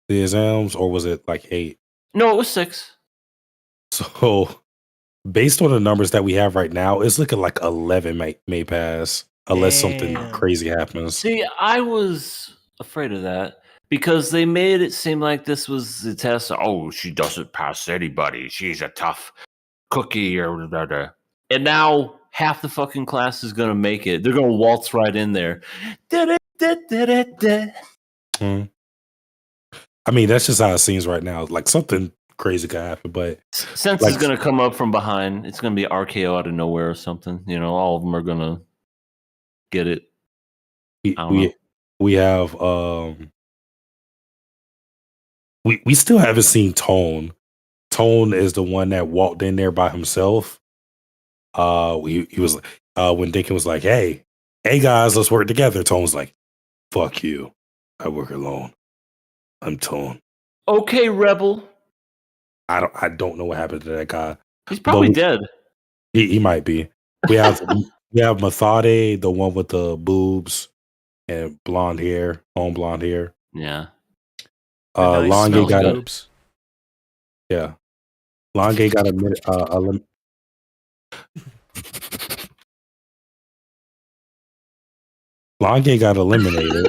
the exams, or was it like 8? No, it was 6. So based on the numbers that we have right now, it's looking like 11 may pass unless something crazy happens. See, I was afraid of that because they made it seem like this was the test. Oh, she doesn't pass anybody. She's a tough cookie or whatever. And now half the fucking class is going to make it. They're going to waltz right in there. I mean, that's just how it seems right now. Like something crazy could happen, but Sense is going to come up from behind. It's going to be RKO out of nowhere or something. You know, all of them are going to get it. We have we still haven't seen Tone. Tone is the one that walked in there by himself. He was when Dinkin was like, hey guys, let's work together. Tone's like, fuck you. I work alone. I'm Tone. Okay, Rebel. I don't know what happened to that guy. He's probably dead. He might be. We have Mathade, the one with the boobs and blonde hair, long blonde hair. Yeah. Longe got boobs. Yeah. Longe got a minute. Longe got eliminated.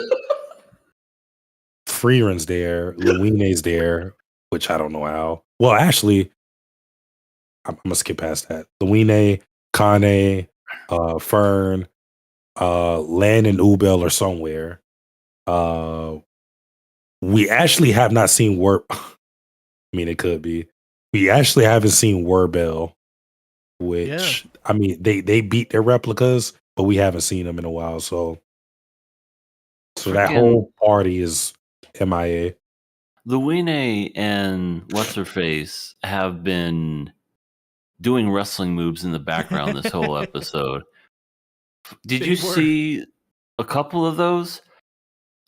Frieren's there. Luine's there, which I don't know how. Well, actually, I'm gonna skip past that. Luine, Kane, Fern, Lan and Ubel are somewhere. We actually have not seen I mean, it could be. We actually haven't seen Werbel, which I mean, they beat their replicas, but we haven't seen them in a while. So that whole party is MIA. Luine and what's her face have been doing wrestling moves in the background this whole episode. Did you see a couple of those?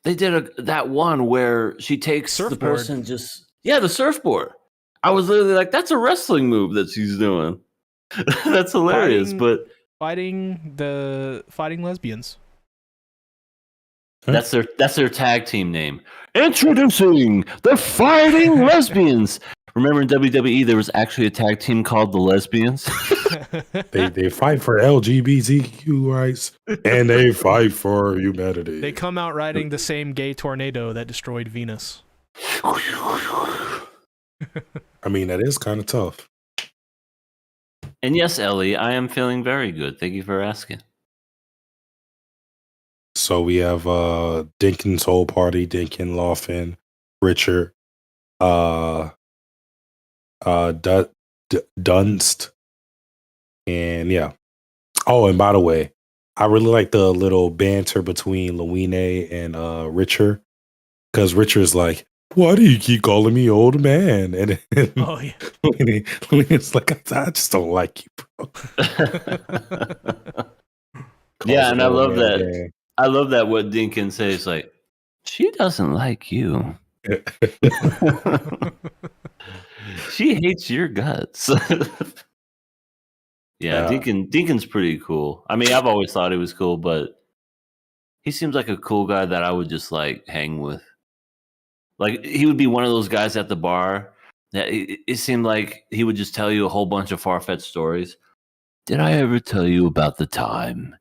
They did that one where she takes the person the surfboard. I was literally like, that's a wrestling move that she's doing. That's hilarious. Fighting lesbians. That's their tag team name. Introducing the Fighting Lesbians. Remember in WWE there was actually a tag team called the Lesbians? They fight for LGBTQ rights and they fight for humanity. They come out riding the same gay tornado that destroyed Venus. I mean, that is kind of tough. And yes, Ellie, I am feeling very good. Thank you for asking. So we have Dinkin's whole party, Dinkin, Lawfin, Richard, Dunst, and yeah. Oh, and by the way, I really like the little banter between Luine and Richard, because Richard's like, why do you keep calling me old man? And oh yeah, Luine's like, I just don't like you, bro. Yeah, and I love that. Man. I love that what Dinkin says, like, she doesn't like you. She hates your guts. Yeah, Dinkin's pretty cool. I mean, I've always thought he was cool, but he seems like a cool guy that I would just like hang with. Like, he would be one of those guys at the bar that it seemed like he would just tell you a whole bunch of far-fetched stories. Did I ever tell you about the time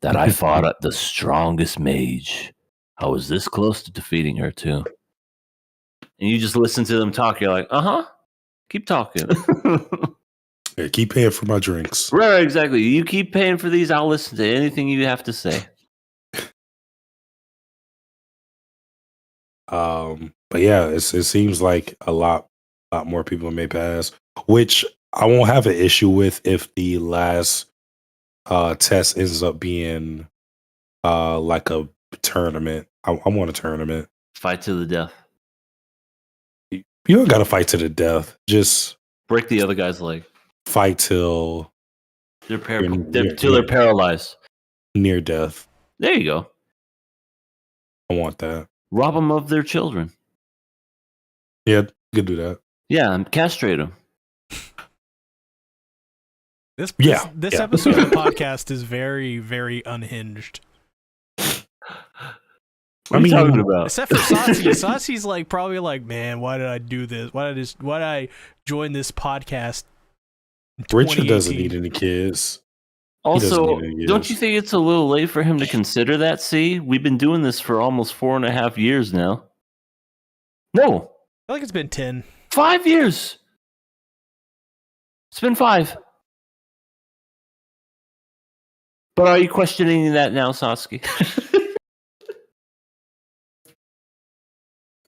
that I fought the strongest mage? I was this close to defeating her too. And you just listen to them talk. You're like, keep talking. Yeah, keep paying for my drinks. Right, exactly. You keep paying for these. I'll listen to anything you have to say. But yeah, it seems like a lot more people may pass, which I won't have an issue with if the last test ends up being like a tournament. I want a tournament. Fight to the death. You don't got to fight to the death. Just break the other guy's leg. Fight till they're paralyzed. Near death. There you go. I want that. Rob them of their children. Yeah, you could do that. Yeah, and castrate them. This episode of the podcast is very, very unhinged. What are you talking about? Except for Satsi. Satsi's like probably like, man, why did I do this? Why did I join this podcast? Richard doesn't need any kids. Also, don't you think it's a little late for him to consider that? See, we've been doing this for almost 4.5 years now. No, I think it's been 10. 5 years. It's been 5. But are you questioning that now, Sasuke?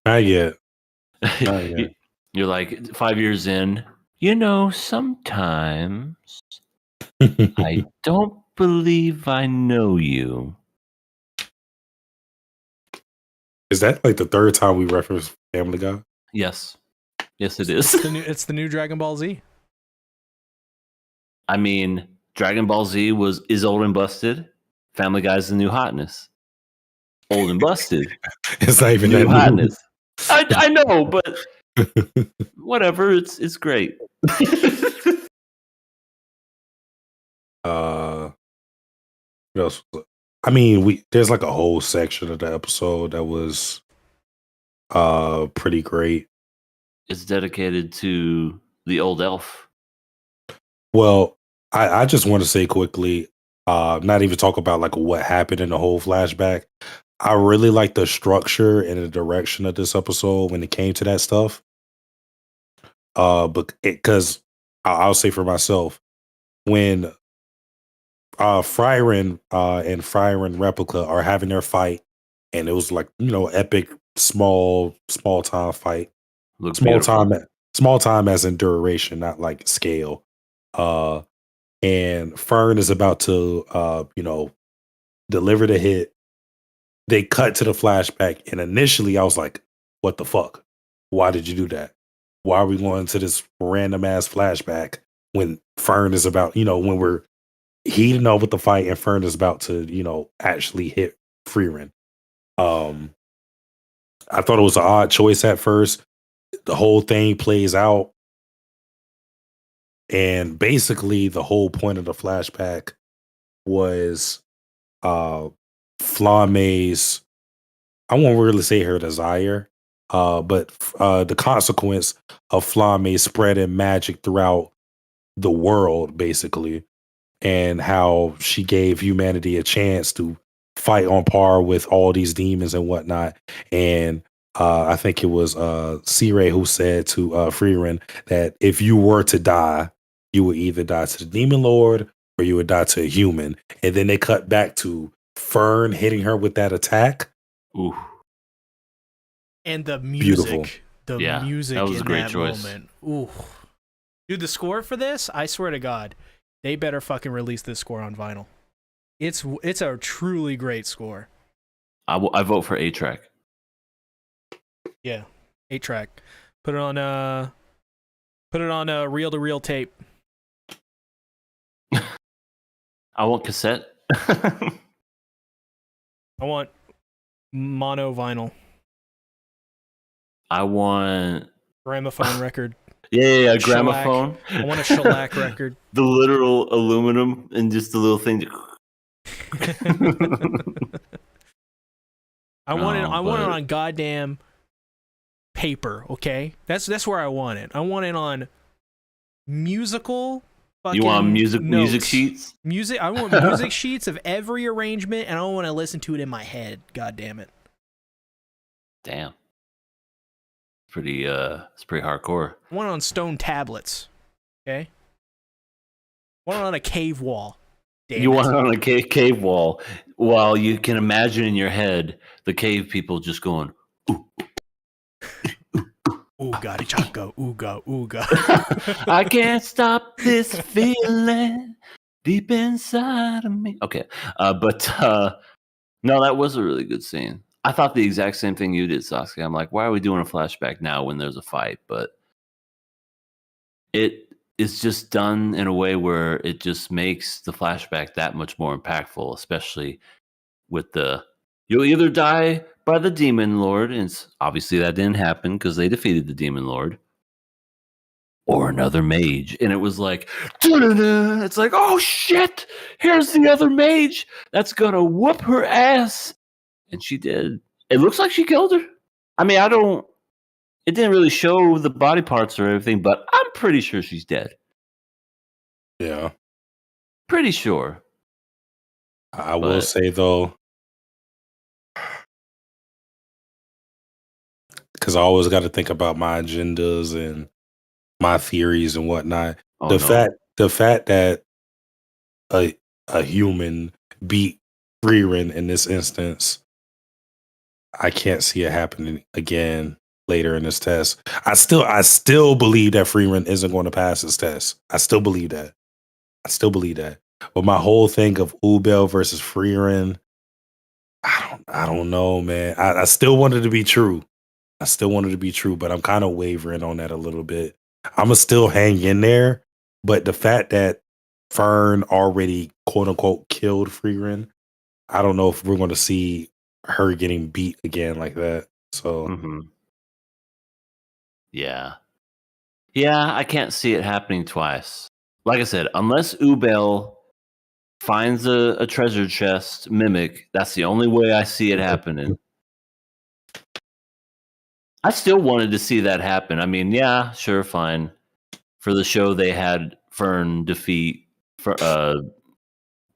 Not yet. You're like 5 years in. Sometimes I don't believe I know you. Is that like the third time we reference Family Guy? Yes, it is. It's the new Dragon Ball Z. I mean, Dragon Ball Z is old and busted. Family Guy's the new hotness. Old and busted. It's not even new that hotness. I know, but whatever. It's great. What else? I mean, there's like a whole section of the episode that was pretty great. It's dedicated to the old elf. Well, I just want to say quickly, not even talk about like what happened in the whole flashback. I really like the structure and the direction of this episode when it came to that stuff. Because I'll say for myself, when Frieren and Frieren Replica are having their fight, and it was like, epic small time fight. Small time as in duration, not like scale. And Fern is about to deliver the hit. They cut to the flashback, and initially I was like, what the fuck? Why did you do that? Why are we going to this random ass flashback when Fern is about, when we're heating up with the fight and Fern is about to, actually hit Frieren? I thought it was an odd choice at first. The whole thing plays out. And basically the whole point of the flashback was Flamme's, I won't really say her desire, but the consequence of Flamme spreading magic throughout the world, basically, and how she gave humanity a chance to fight on par with all these demons and whatnot. And I think it was C-Ray who said to Frieren that if you were to die, you would either die to the demon lord or you would die to a human. And then they cut back to Fern hitting her with that attack. Ooh. And the music. Beautiful. Music that was in a great that choice. moment. Ooh. Dude, the score for this, I swear to God, they better fucking release this score on vinyl. It's a truly great score. I vote for 8-track. Yeah, 8-track. Put it on a reel-to-reel tape. I want cassette. I want mono vinyl. I want gramophone record. Yeah, gramophone. I want a shellac record. The literal aluminum and just the little thing. I want it on goddamn paper, okay? That's where I want it. I want it on musical fucking You want music notes. sheets? I want music sheets of every arrangement, and I want to listen to it in my head. God damn it. Damn. It's pretty hardcore. I want it on stone tablets. Okay? I want it on a cave wall. You want it on a cave wall while you can imagine in your head the cave people just going, ooh. Ooga chaka, ooga, ooga. I can't stop this feeling deep inside of me. Okay. But no, that was a really good scene. I thought the exact same thing you did, Sasuke. I'm like, why are we doing a flashback now when there's a fight? But it is just done in a way where it just makes the flashback that much more impactful, especially with you'll either die by the demon lord, and obviously that didn't happen because they defeated the demon lord, or another mage. And it was like, dun-dun-dun. It's like, oh shit, here's the other mage that's gonna whoop her ass. And she did. It looks like she killed her. I mean, it didn't really show the body parts or everything, but I'm pretty sure she's dead. Yeah. Pretty sure. I will say, though, because I always got to think about my agendas and my theories and whatnot. The fact that a human beat Frieren in this instance, I can't see it happening again later in this test. I still believe that Frieren isn't going to pass his test. I still believe that. But my whole thing of Ubel versus Frieren, I don't know, man. I still want it to be true. But I'm kind of wavering on that a little bit. I'ma still hang in there, but the fact that Fern already quote unquote killed Frieren, I don't know if we're going to see her getting beat again like that. So yeah, I can't see it happening twice. Like I said, unless Ubel finds a treasure chest mimic, that's the only way I see it happening. I still wanted to see that happen. I mean, yeah, sure, fine. For the show, they had Fern defeat, Frieren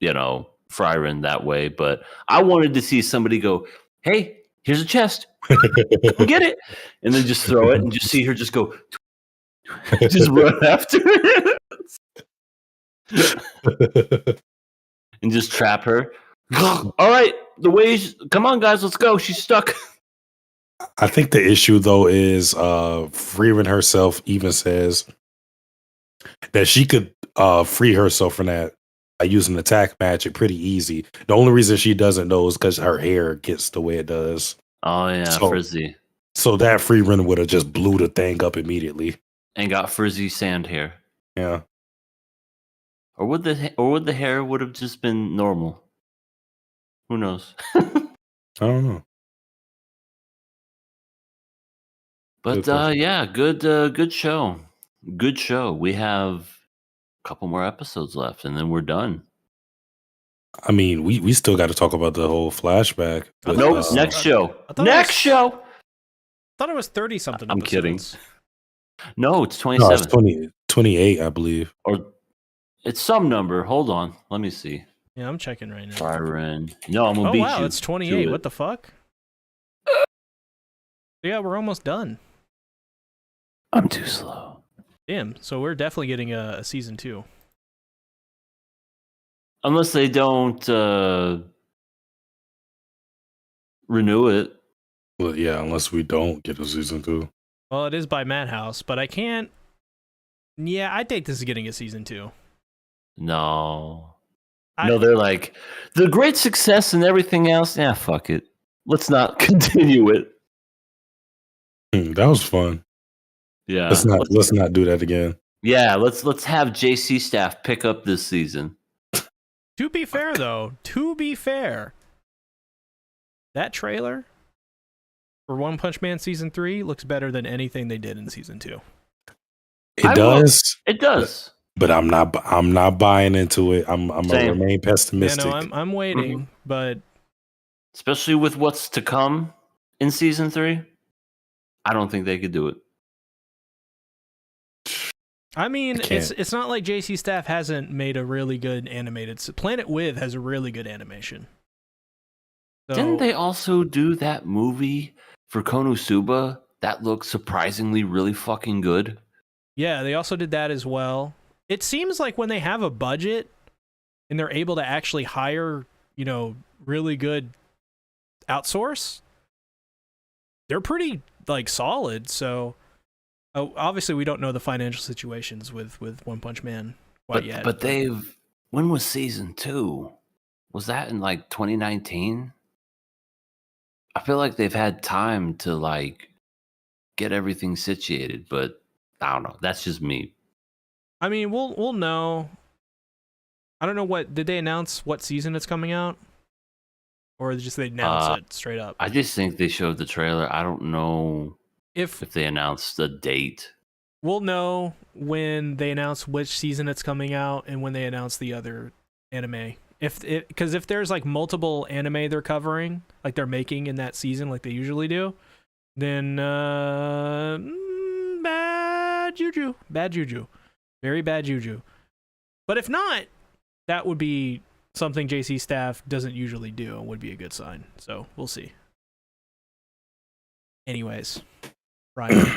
that way, but I wanted to see somebody go, "Hey, here's a chest, go get it," and then just throw it, and just see her just go, just run after it, and just trap her. All right, come on, guys, let's go. She's stuck. I think the issue, though, is Frieren herself even says that she could free herself from that by using attack magic pretty easy. The only reason she doesn't know is because her hair gets the way it does. Oh, yeah, frizzy. So that Frieren would have just blew the thing up immediately. And got frizzy sand hair. Yeah. Or would the hair would have just been normal? Who knows? I don't know. But yeah, good show. Good show. We have a couple more episodes left, and then we're done. I mean, we still got to talk about the whole flashback. Nope, next show. Next show. I thought it was 30 something. I'm kidding. No, it's 27. No, it's 28, I believe. Or it's some number. Hold on, let me see. Yeah, I'm checking right now. Frieren. No, I'm gonna beat you. Oh wow, it's 28. What the fuck? Yeah, we're almost done. I'm too slow. Damn. So we're definitely getting a season 2. Unless they don't renew it. Well, yeah, unless we don't get a season 2. Well, it is by Madhouse, but I can't. Yeah, I think this is getting a season 2. No, they're like the great success and everything else. Yeah, fuck it. Let's not continue it. That was fun. Yeah, let's not do that again. Yeah, let's have JC staff pick up this season. To be fair, though, that trailer for One Punch Man season 3 looks better than anything they did in season 2. It does. It does. But I'm not buying into it. I'm gonna remain pessimistic. Yeah, no, I'm waiting, but especially with what's to come in season 3, I don't think they could do it. I mean, it's not like JC Staff hasn't made a really good animated. Planet With has a really good animation. So, didn't they also do that movie for Konosuba that looked surprisingly really fucking good? Yeah, they also did that as well. It seems like when they have a budget and they're able to actually hire, really good outsource, they're pretty solid. So obviously we don't know the financial situations with One Punch Man quite yet. But when was season 2? Was that in 2019? I feel like they've had time to get everything situated, but I don't know. That's just me. I mean, we'll know. I don't know did they announce what season it's coming out? Or just they announce it straight up? I just think they showed the trailer. I don't know if they announced the date. we'll know when they announce which season it's coming out and when they announce the other anime. Because if there's like multiple anime they're covering, like they're making in that season, like they usually do, then bad juju, very bad juju. But if not, that would be something JC staff doesn't usually do and would be a good sign. So we'll see. Anyways, Ryan.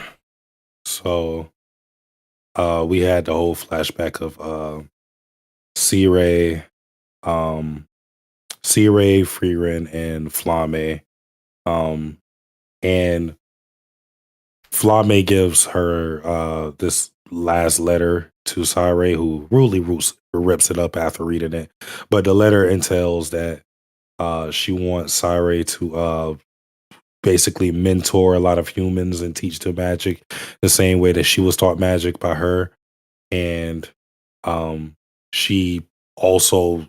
So we had the whole flashback of C-Ray, Frieren, and Flamme. And Flamme gives her this last letter to C-Ray, who rudely rips it up after reading it. But the letter entails that she wants C-Ray to basically mentor a lot of humans and teach them magic the same way that she was taught magic by her. And she also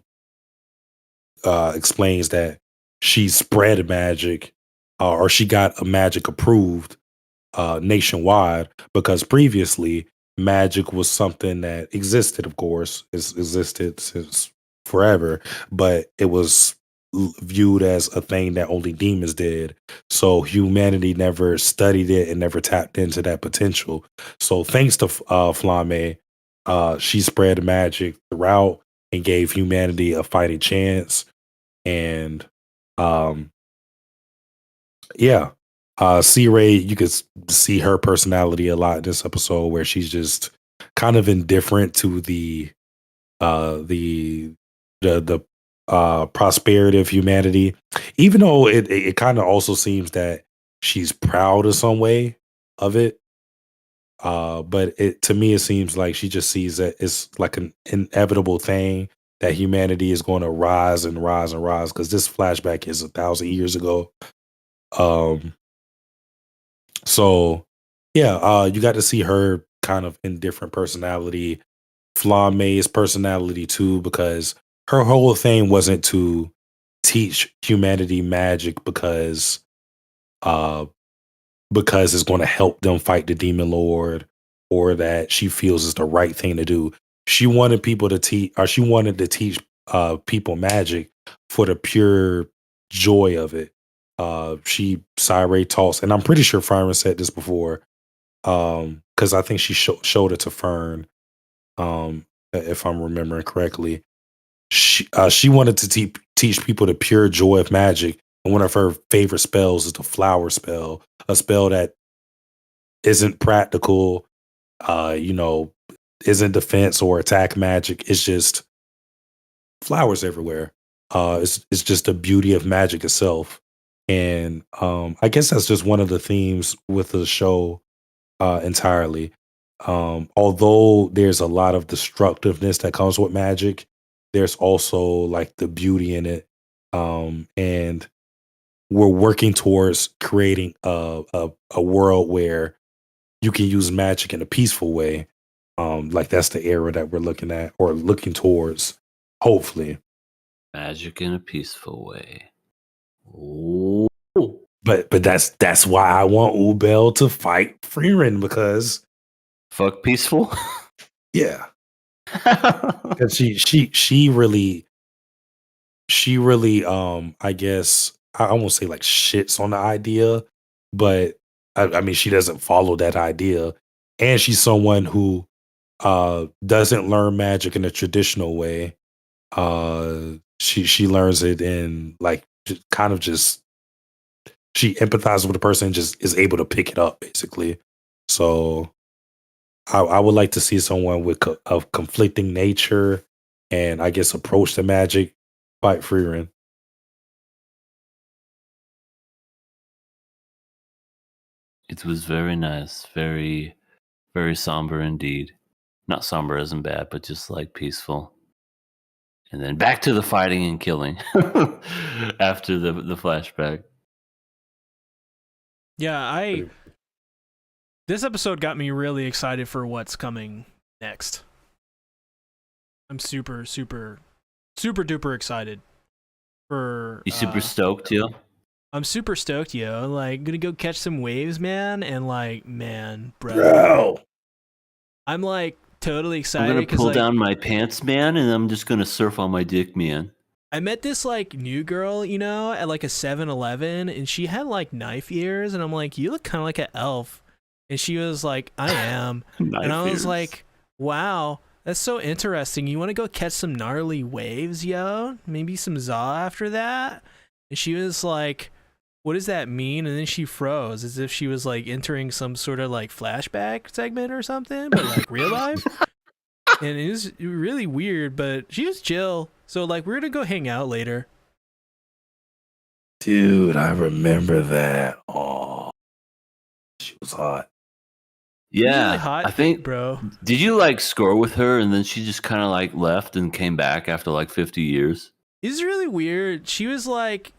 explains that she spread magic or she got a magic approved nationwide, because previously magic was something that existed, of course, it's existed since forever, but it was viewed as a thing that only demons did. So humanity never studied it and never tapped into that potential. So thanks to Flamme, she spread magic throughout and gave humanity a fighting chance. And C-Ray, you could see her personality a lot in this episode, where she's just kind of indifferent to the prosperity of humanity, even though it kind of also seems that she's proud of some way of it. But to me, it seems like she just sees that it's like an inevitable thing that humanity is going to rise and rise and rise, because this flashback is 1,000 years ago. So yeah, you got to see her kind of indifferent personality, Flamme's personality too, because her whole thing wasn't to teach humanity magic because it's going to help them fight the demon lord, or that she feels is the right thing to do. She wanted people to teach, or she wanted to teach people magic for the pure joy of it. C-Ray talks, and I'm pretty sure Frieren said this before, because I think she showed it to Fern, if I'm remembering correctly. She wanted to teach people the pure joy of magic, and one of her favorite spells is the flower spell, a spell that isn't practical, isn't defense or attack magic. It's just flowers everywhere. It's just the beauty of magic itself. And I guess that's just one of the themes with the show entirely. Although there's a lot of destructiveness that comes with magic, there's also like the beauty in it. And we're working towards creating a world where you can use magic in a peaceful way. Like that's the era that we're looking at or looking towards, hopefully. Magic in a peaceful way. Ooh. But that's why I want Ubel to fight Frieren, because fuck peaceful. Yeah. Because she really I guess I won't say like shits on the idea, but I mean she doesn't follow that idea, and she's someone who doesn't learn magic in a traditional way. She learns it in like kind of just, she empathizes with the person and just is able to pick it up basically. So I would like to see someone with of conflicting nature and I guess approach to magic fight Frieren. It was very nice, very, very somber indeed. Not somber as in bad, but just like peaceful. And then back to the fighting and killing after the flashback. Yeah, this episode got me really excited for what's coming next. I'm super, super, super duper excited for. You super stoked, yo? I'm super stoked, yo. Like, gonna go catch some waves, man, and like, man, bro. I'm like totally I'm excited gonna because pull like down my pants, man, and I'm just gonna surf on my dick, man. I met this like new girl, you know, at like a 7-Eleven, and she had like knife ears, and I'm like, you look kind of like an elf, and she was like, I am, and I was ears. like, wow, that's so interesting. You want to go catch some gnarly waves, yo? Maybe some za after that? And she was like, what does that mean? And then she froze as if she was like entering some sort of like flashback segment or something, but like real life. And it was really weird, but she was chill. So like we're gonna go hang out later. Dude, I remember that. Oh, she was hot. Yeah, really hot, I think, bro. Did you like score with her and then she just kind of like left and came back after like 50 years? It's really weird. She was like,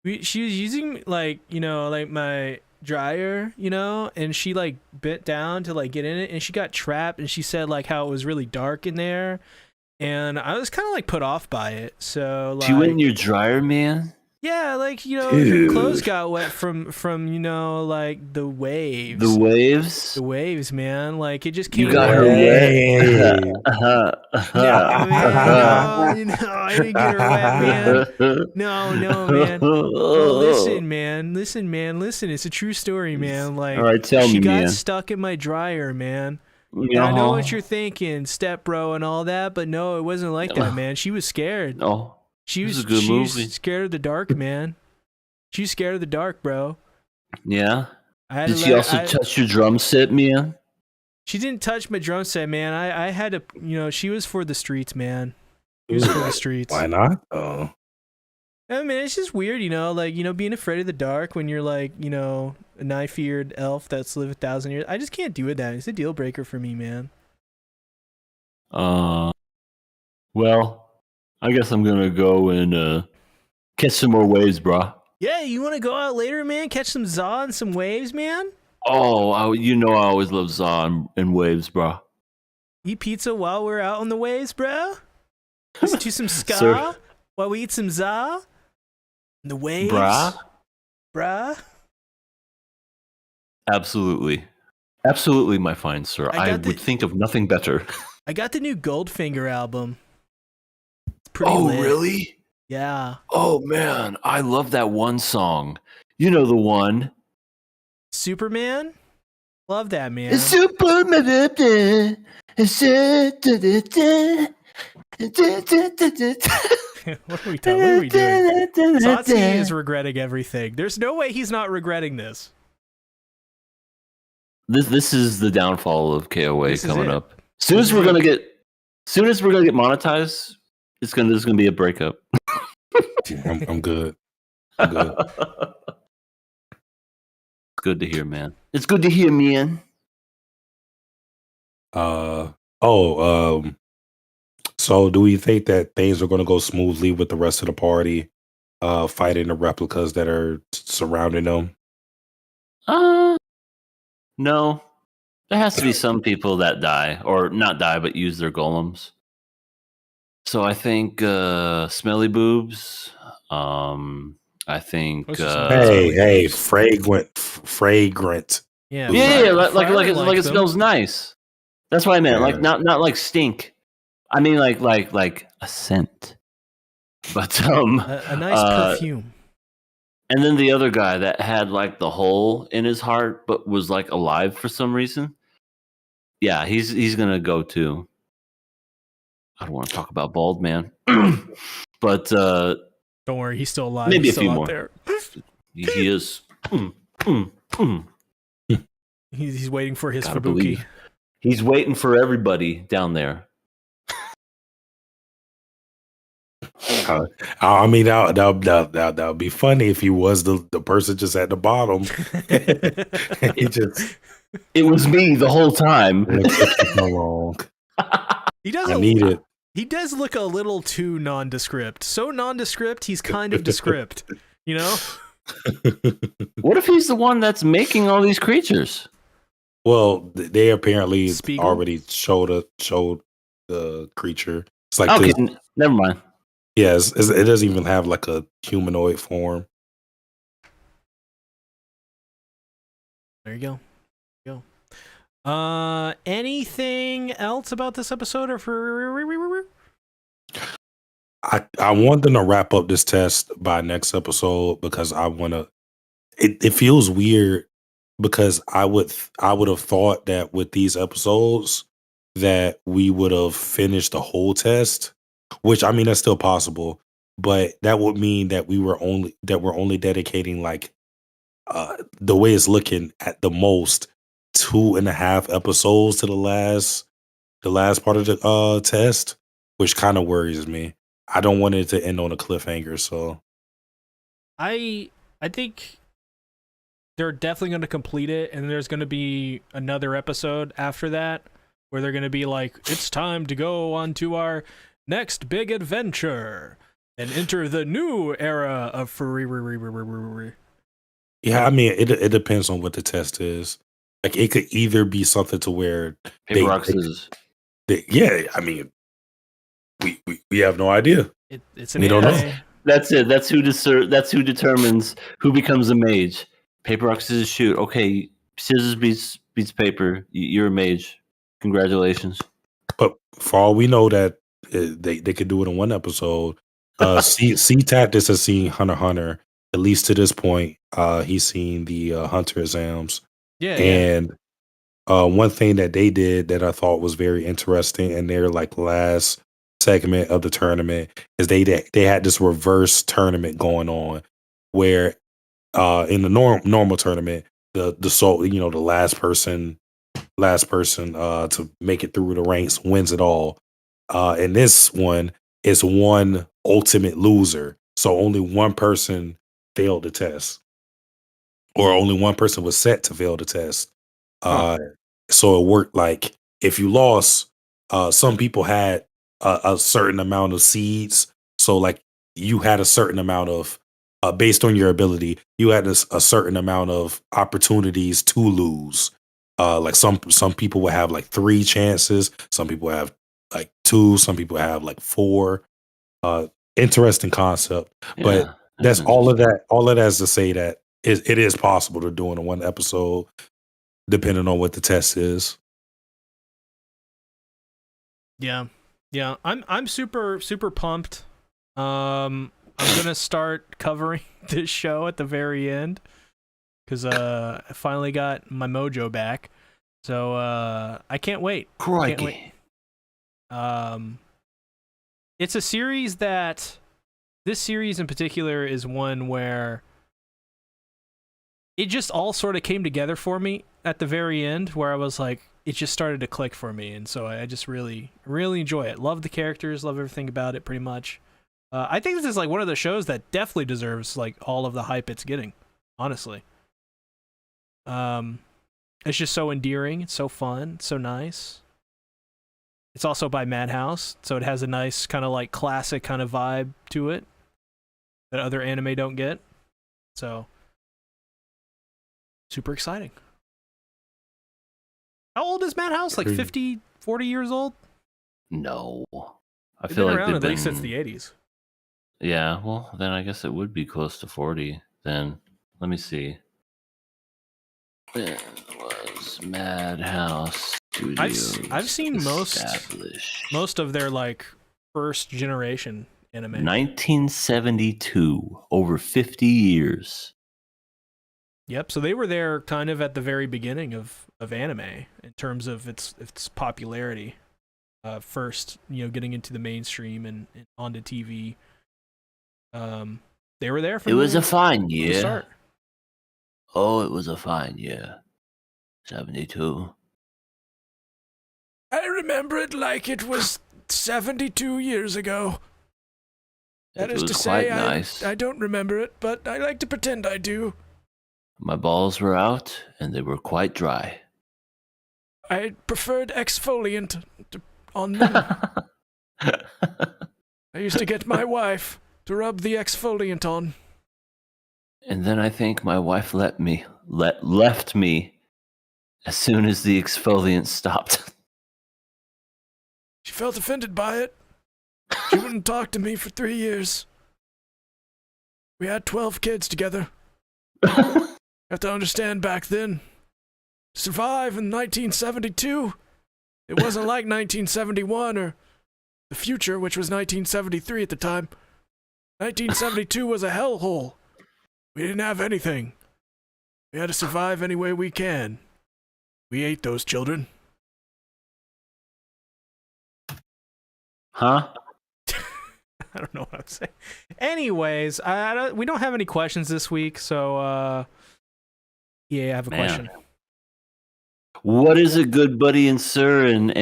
she was using like, you know, like my dryer, you know, and she like bent down to like get in it, and she got trapped, and she said like how it was really dark in there, and I was kind of like put off by it. So like, She went in your dryer, man? yeah, like, you know, Dude. her clothes got wet from you know, like the waves. The waves? The waves, man. Like it just came. You got her Hey. wet? No, man. No, I didn't get her wet, man. No, man. Bro, listen, man. Listen. It's a true story, man. Like, all right, tell she me, got man. stuck in my dryer, man. And I know what you're thinking, step bro and all that, but no, it wasn't like that, man. She was scared. Oh, She this was is a good she movie. was scared of the dark, man. She's scared of the dark, bro. Yeah? I had Did to she let also her, touch your drum set, man? She didn't touch my drum set, man. I had to, you know, she was for the streets, man. She was for the streets. Why not? Oh, I mean, it's just weird, you know, like, you know, being afraid of the dark when you're like, you know, a knife-eared elf that's lived 1,000 years. I just can't do it. That it's a deal breaker for me, man. Well, I guess I'm gonna go and catch some more waves, brah. Yeah, you want to go out later, man? Catch some za and some waves, man? Oh, you know I always love Za and waves, brah. Eat pizza while we're out on the waves, bro? Listen to some ska Sir. while we eat some za? And the waves? Bruh? Absolutely. Absolutely, my fine sir. I would think of nothing better. I got the new Goldfinger album. It's pretty lit. Really? Yeah. Oh, man. I love that one song. You know the one. Superman? Love that, man. Superman. What are we doing? What are we doing? Satsuki is regretting everything. There's no way he's not regretting this. This is the downfall of KOA This is coming it. up. Soon as we're gonna get monetized, there's gonna be a breakup. I'm good. I'm good. It's good to hear, man. It's good to hear, man. So do we think that things are going to go smoothly with the rest of the party fighting the replicas that are surrounding them? No. There has to be some people that die, or not die, but use their golems. So I think Smelly Boobs. I think. Hey, fragrant. Yeah. Yeah, like Frieren it smells nice. That's what I meant. Yeah. Like not like stink. I mean like a scent. But a nice perfume. And then the other guy that had like the hole in his heart but was like alive for some reason. Yeah, he's gonna go too. I don't want to talk about Bald Man. But Don't worry, he's still alive. maybe He's a few still more. out there. He is. He's waiting for his Gotta Fubuki. believe. He's waiting for everybody down there. I mean, that would be funny if he was the person just at the bottom. He just It was me the whole time. wrong. He does. I need it. He does look a little too nondescript. So nondescript, he's kind of descript. You know? What if he's the one that's making all these creatures? Well, they apparently Spiegel? already showed the creature. It's like Okay, this, never mind. yes, it doesn't even have like a humanoid form. There you go. Anything else about this episode or for? I want them to wrap up this test by next episode because I want to. It feels weird because I would have thought that with these episodes that we would have finished the whole test, which I mean that's still possible, but that would mean that we're only dedicating like the way it's looking at the most 2.5 episodes to the last part of the test, which kind of worries me. I don't want it to end on a cliffhanger, so I think they're definitely going to complete it, and there's going to be another episode after that where they're going to be like, it's time to go on to our next big adventure and enter the new era of Frieren. yeah. I mean, it depends on what the test is. Like, it could either be something to where Paper, rock, scissors. Yeah, I mean, we have no idea. It's an we don't know. That's it. That's who determines who becomes a mage. Paper, rock, scissors, shoot. Okay, scissors beats paper. You're a mage. Congratulations. But for all we know, that they could do it in one episode. C-Tactics has seen Hunter x Hunter. At least to this point, he's seen the Hunter exams. Yeah. And one thing that they did that I thought was very interesting in their like last segment of the tournament is they had this reverse tournament going on where in the normal tournament the last person to make it through the ranks wins it all. In this one, it's one ultimate loser, so only one person failed the test, or only one person was set to fail the test. So it worked like if you lost, some people had a certain amount of seeds. So like you had a certain amount of, based on your ability, you had a certain amount of opportunities to lose. Like some people will have like 3 chances. Some people have like 2. Some people have like 4. Interesting concept, but that's all of that. All of that is to say that it is possible to do in one episode, depending on what the test is. Yeah. I'm super pumped. I'm gonna start covering this show at the very end because I finally got my mojo back. So I can't wait. Crikey. It's a series that this series in particular is one where it just all sort of came together for me at the very end, where I was like, it just started to click for me, and so I just really enjoy it. Love the characters, love everything about it, pretty much. I think this is like one of the shows that definitely deserves like all of the hype it's getting, honestly. It's just so endearing, it's so fun, it's so nice. It's also by Madhouse, so it has a nice kind of like classic kind of vibe to it that other anime don't get. So, super exciting. How old is Madhouse? Like 50, 40 years old? No. I They've feel been like around they've at least since the 80s. Yeah, well, then I guess it would be close to 40 then. Let me see. When was Madhouse Studios I've seen established? most of their like first generation anime. 1972, over 50 years. Yep, so they were there kind of at the very beginning of anime in terms of its popularity. First, getting into the mainstream and onto TV. They were there for It was a fine year. Start. Oh, it was a fine year. 72. I remember it like it was 72 years ago. That is to say, nice. I don't remember it, but I like to pretend I do. My balls were out, and they were quite dry. I preferred exfoliant on them. I used to get my wife to rub the exfoliant on. And then I think my wife left me as soon as the exfoliant stopped. She felt offended by it. She wouldn't talk to me for 3 years. We had 12 kids together. You have to understand, back then, survive in 1972. It wasn't like 1971 or the future, which was 1973 at the time. 1972 was a hellhole. We didn't have anything. We had to survive any way we can. We ate those children. Huh? I don't know what I'm saying. Anyways, we don't have any questions this week, so yeah, I have a question. What is it, good buddy and sir, and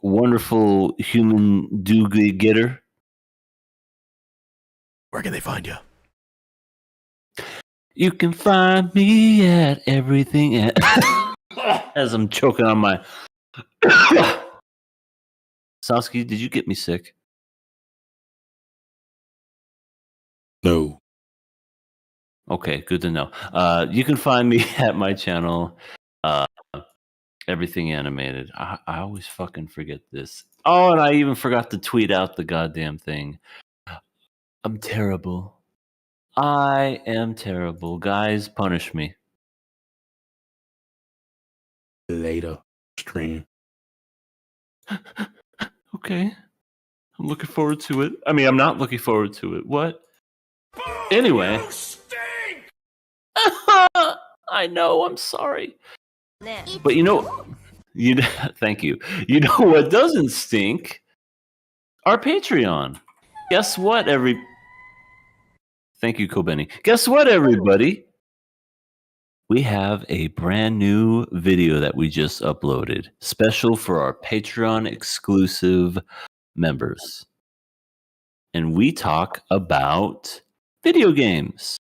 wonderful human doogly getter? Where can they find you? You can find me at everything as I'm choking on my Sasuke, did you get me sick? No. Okay, good to know. You can find me at my channel, Everything Animated. I always fucking forget this. Oh, and I even forgot to tweet out the goddamn thing. I'm terrible. I am terrible. Guys, punish me. Later stream. Okay. I'm looking forward to it. I mean, I'm not looking forward to it. What? Anyway. You stink! I know, I'm sorry. But thank you. You know what doesn't stink? Our Patreon. Guess what, Thank you, Kobeni. Guess what, everybody? We have a brand new video that we just uploaded, special for our Patreon exclusive members. And we talk about video games.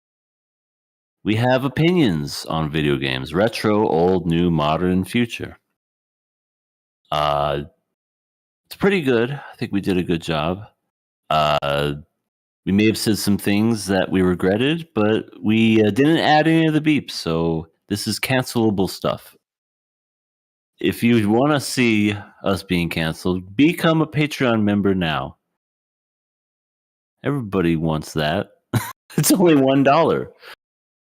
We have opinions on video games, retro, old, new, modern, future. It's pretty good. I think we did a good job. We may have said some things that we regretted, but we didn't add any of the beeps, so this is cancelable stuff. If you want to see us being canceled, become a Patreon member now. Everybody wants that. It's only $1.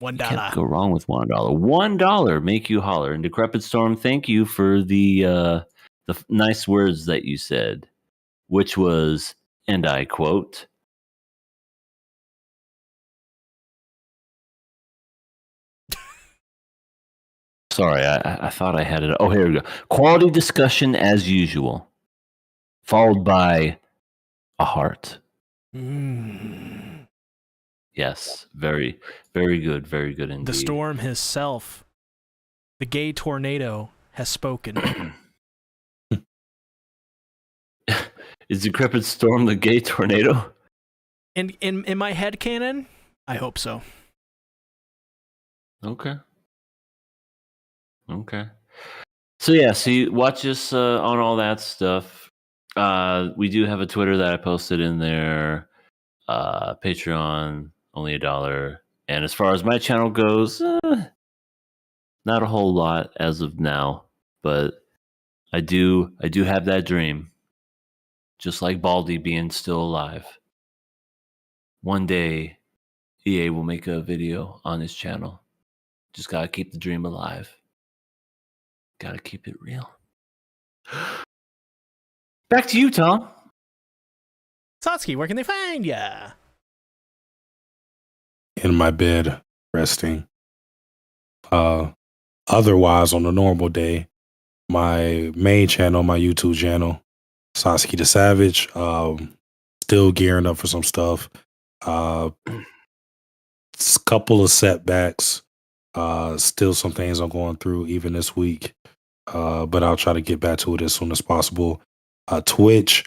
$1. Can't go wrong with $1. $1 make you holler. And Decrepit Storm, thank you for the nice words that you said, which was, and I quote, sorry, I thought I had it. Oh, here we go. Quality discussion as usual, followed by a heart. Yes, very, very good, very good indeed. The storm himself, the gay tornado, has spoken. Is Decrepit Storm the gay tornado? In my head canon, I hope so. Okay. So yeah, watch us on all that stuff. We do have a Twitter that I posted in there. Patreon, only $1. And as far as my channel goes, not a whole lot as of now, but I do have that dream. Just like Baldy being still alive. One day, EA will make a video on his channel. Just gotta keep the dream alive. Gotta keep it real. Back to you, Tom. Satsuki, where can they find ya? In my bed, resting. Otherwise, on a normal day, my main channel, my YouTube channel, Sasuke the Savage, still gearing up for some stuff. Couple of setbacks. Still some things I'm going through even this week. But I'll try to get back to it as soon as possible. Twitch,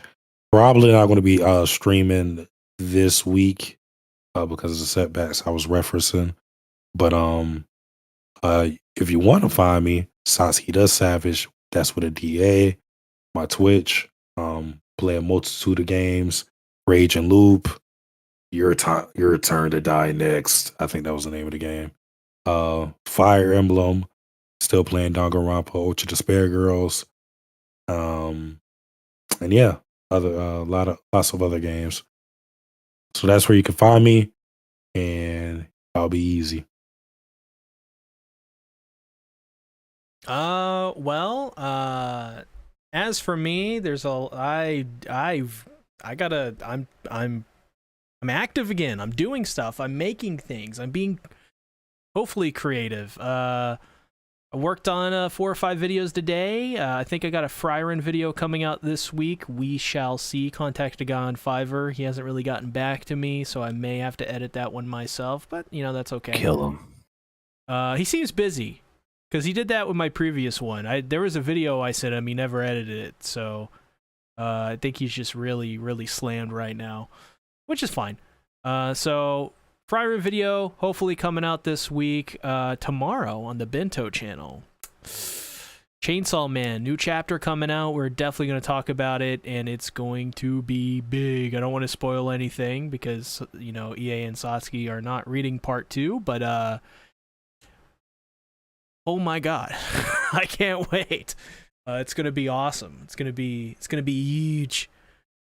probably not going to be streaming this week because of the setbacks I was referencing. But if you want to find me, Sasuke the Savage, that's with a DA. My Twitch, play a multitude of games. Rage and Loop, Your Turn to Die Next. I think that was the name of the game. Fire Emblem, still playing Danganronpa Ultra Despair Girls. And yeah, lots of other games. So that's where you can find me, and I'll be easy. Well, as for me, there's I'm active again. I'm doing stuff. I'm making things. I'm being hopefully creative. I worked on 4 or 5 videos today. I think I got a Frieren video coming out this week. We shall see. Contact a guy on Fiverr. He hasn't really gotten back to me, so I may have to edit that one myself, but that's okay. Kill him. He seems busy. Because he did that with my previous one. There was a video I sent him, he never edited it, so I think he's just really, really slammed right now, which is fine. So, Frieren video, hopefully coming out this week, tomorrow on the Bento channel. Chainsaw Man, new chapter coming out, we're definitely going to talk about it, and it's going to be big. I don't want to spoil anything, because, EA and Satsuki are not reading part 2, but, oh my god, I can't wait. It's gonna be awesome. It's gonna be huge.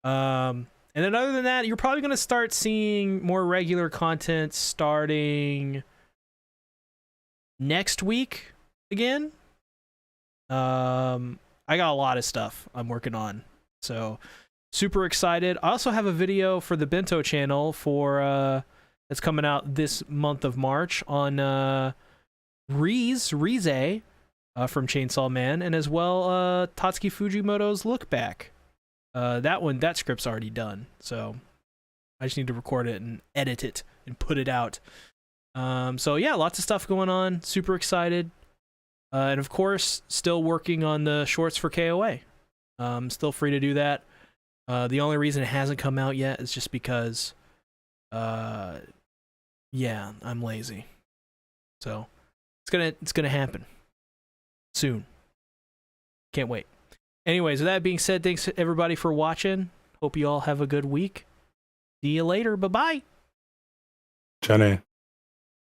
And then other than that, you're probably gonna start seeing more regular content starting next week again. I got a lot of stuff I'm working on, so super excited. I also have a video for the Bento channel for that's coming out this month of March on Rize from Chainsaw Man, and as well Tatsuki Fujimoto's Look Back. That script's already done, so I just need to record it and edit it and put it out. So yeah, lots of stuff going on. Super excited, and of course, still working on the shorts for KOA. Still free to do that. The only reason it hasn't come out yet is just because, yeah, I'm lazy. So. It's gonna happen soon. Can't wait. Anyways, with that being said, thanks everybody for watching. Hope you all have a good week. See you later. Bye-bye. Jenny.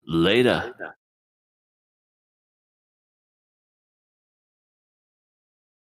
Later.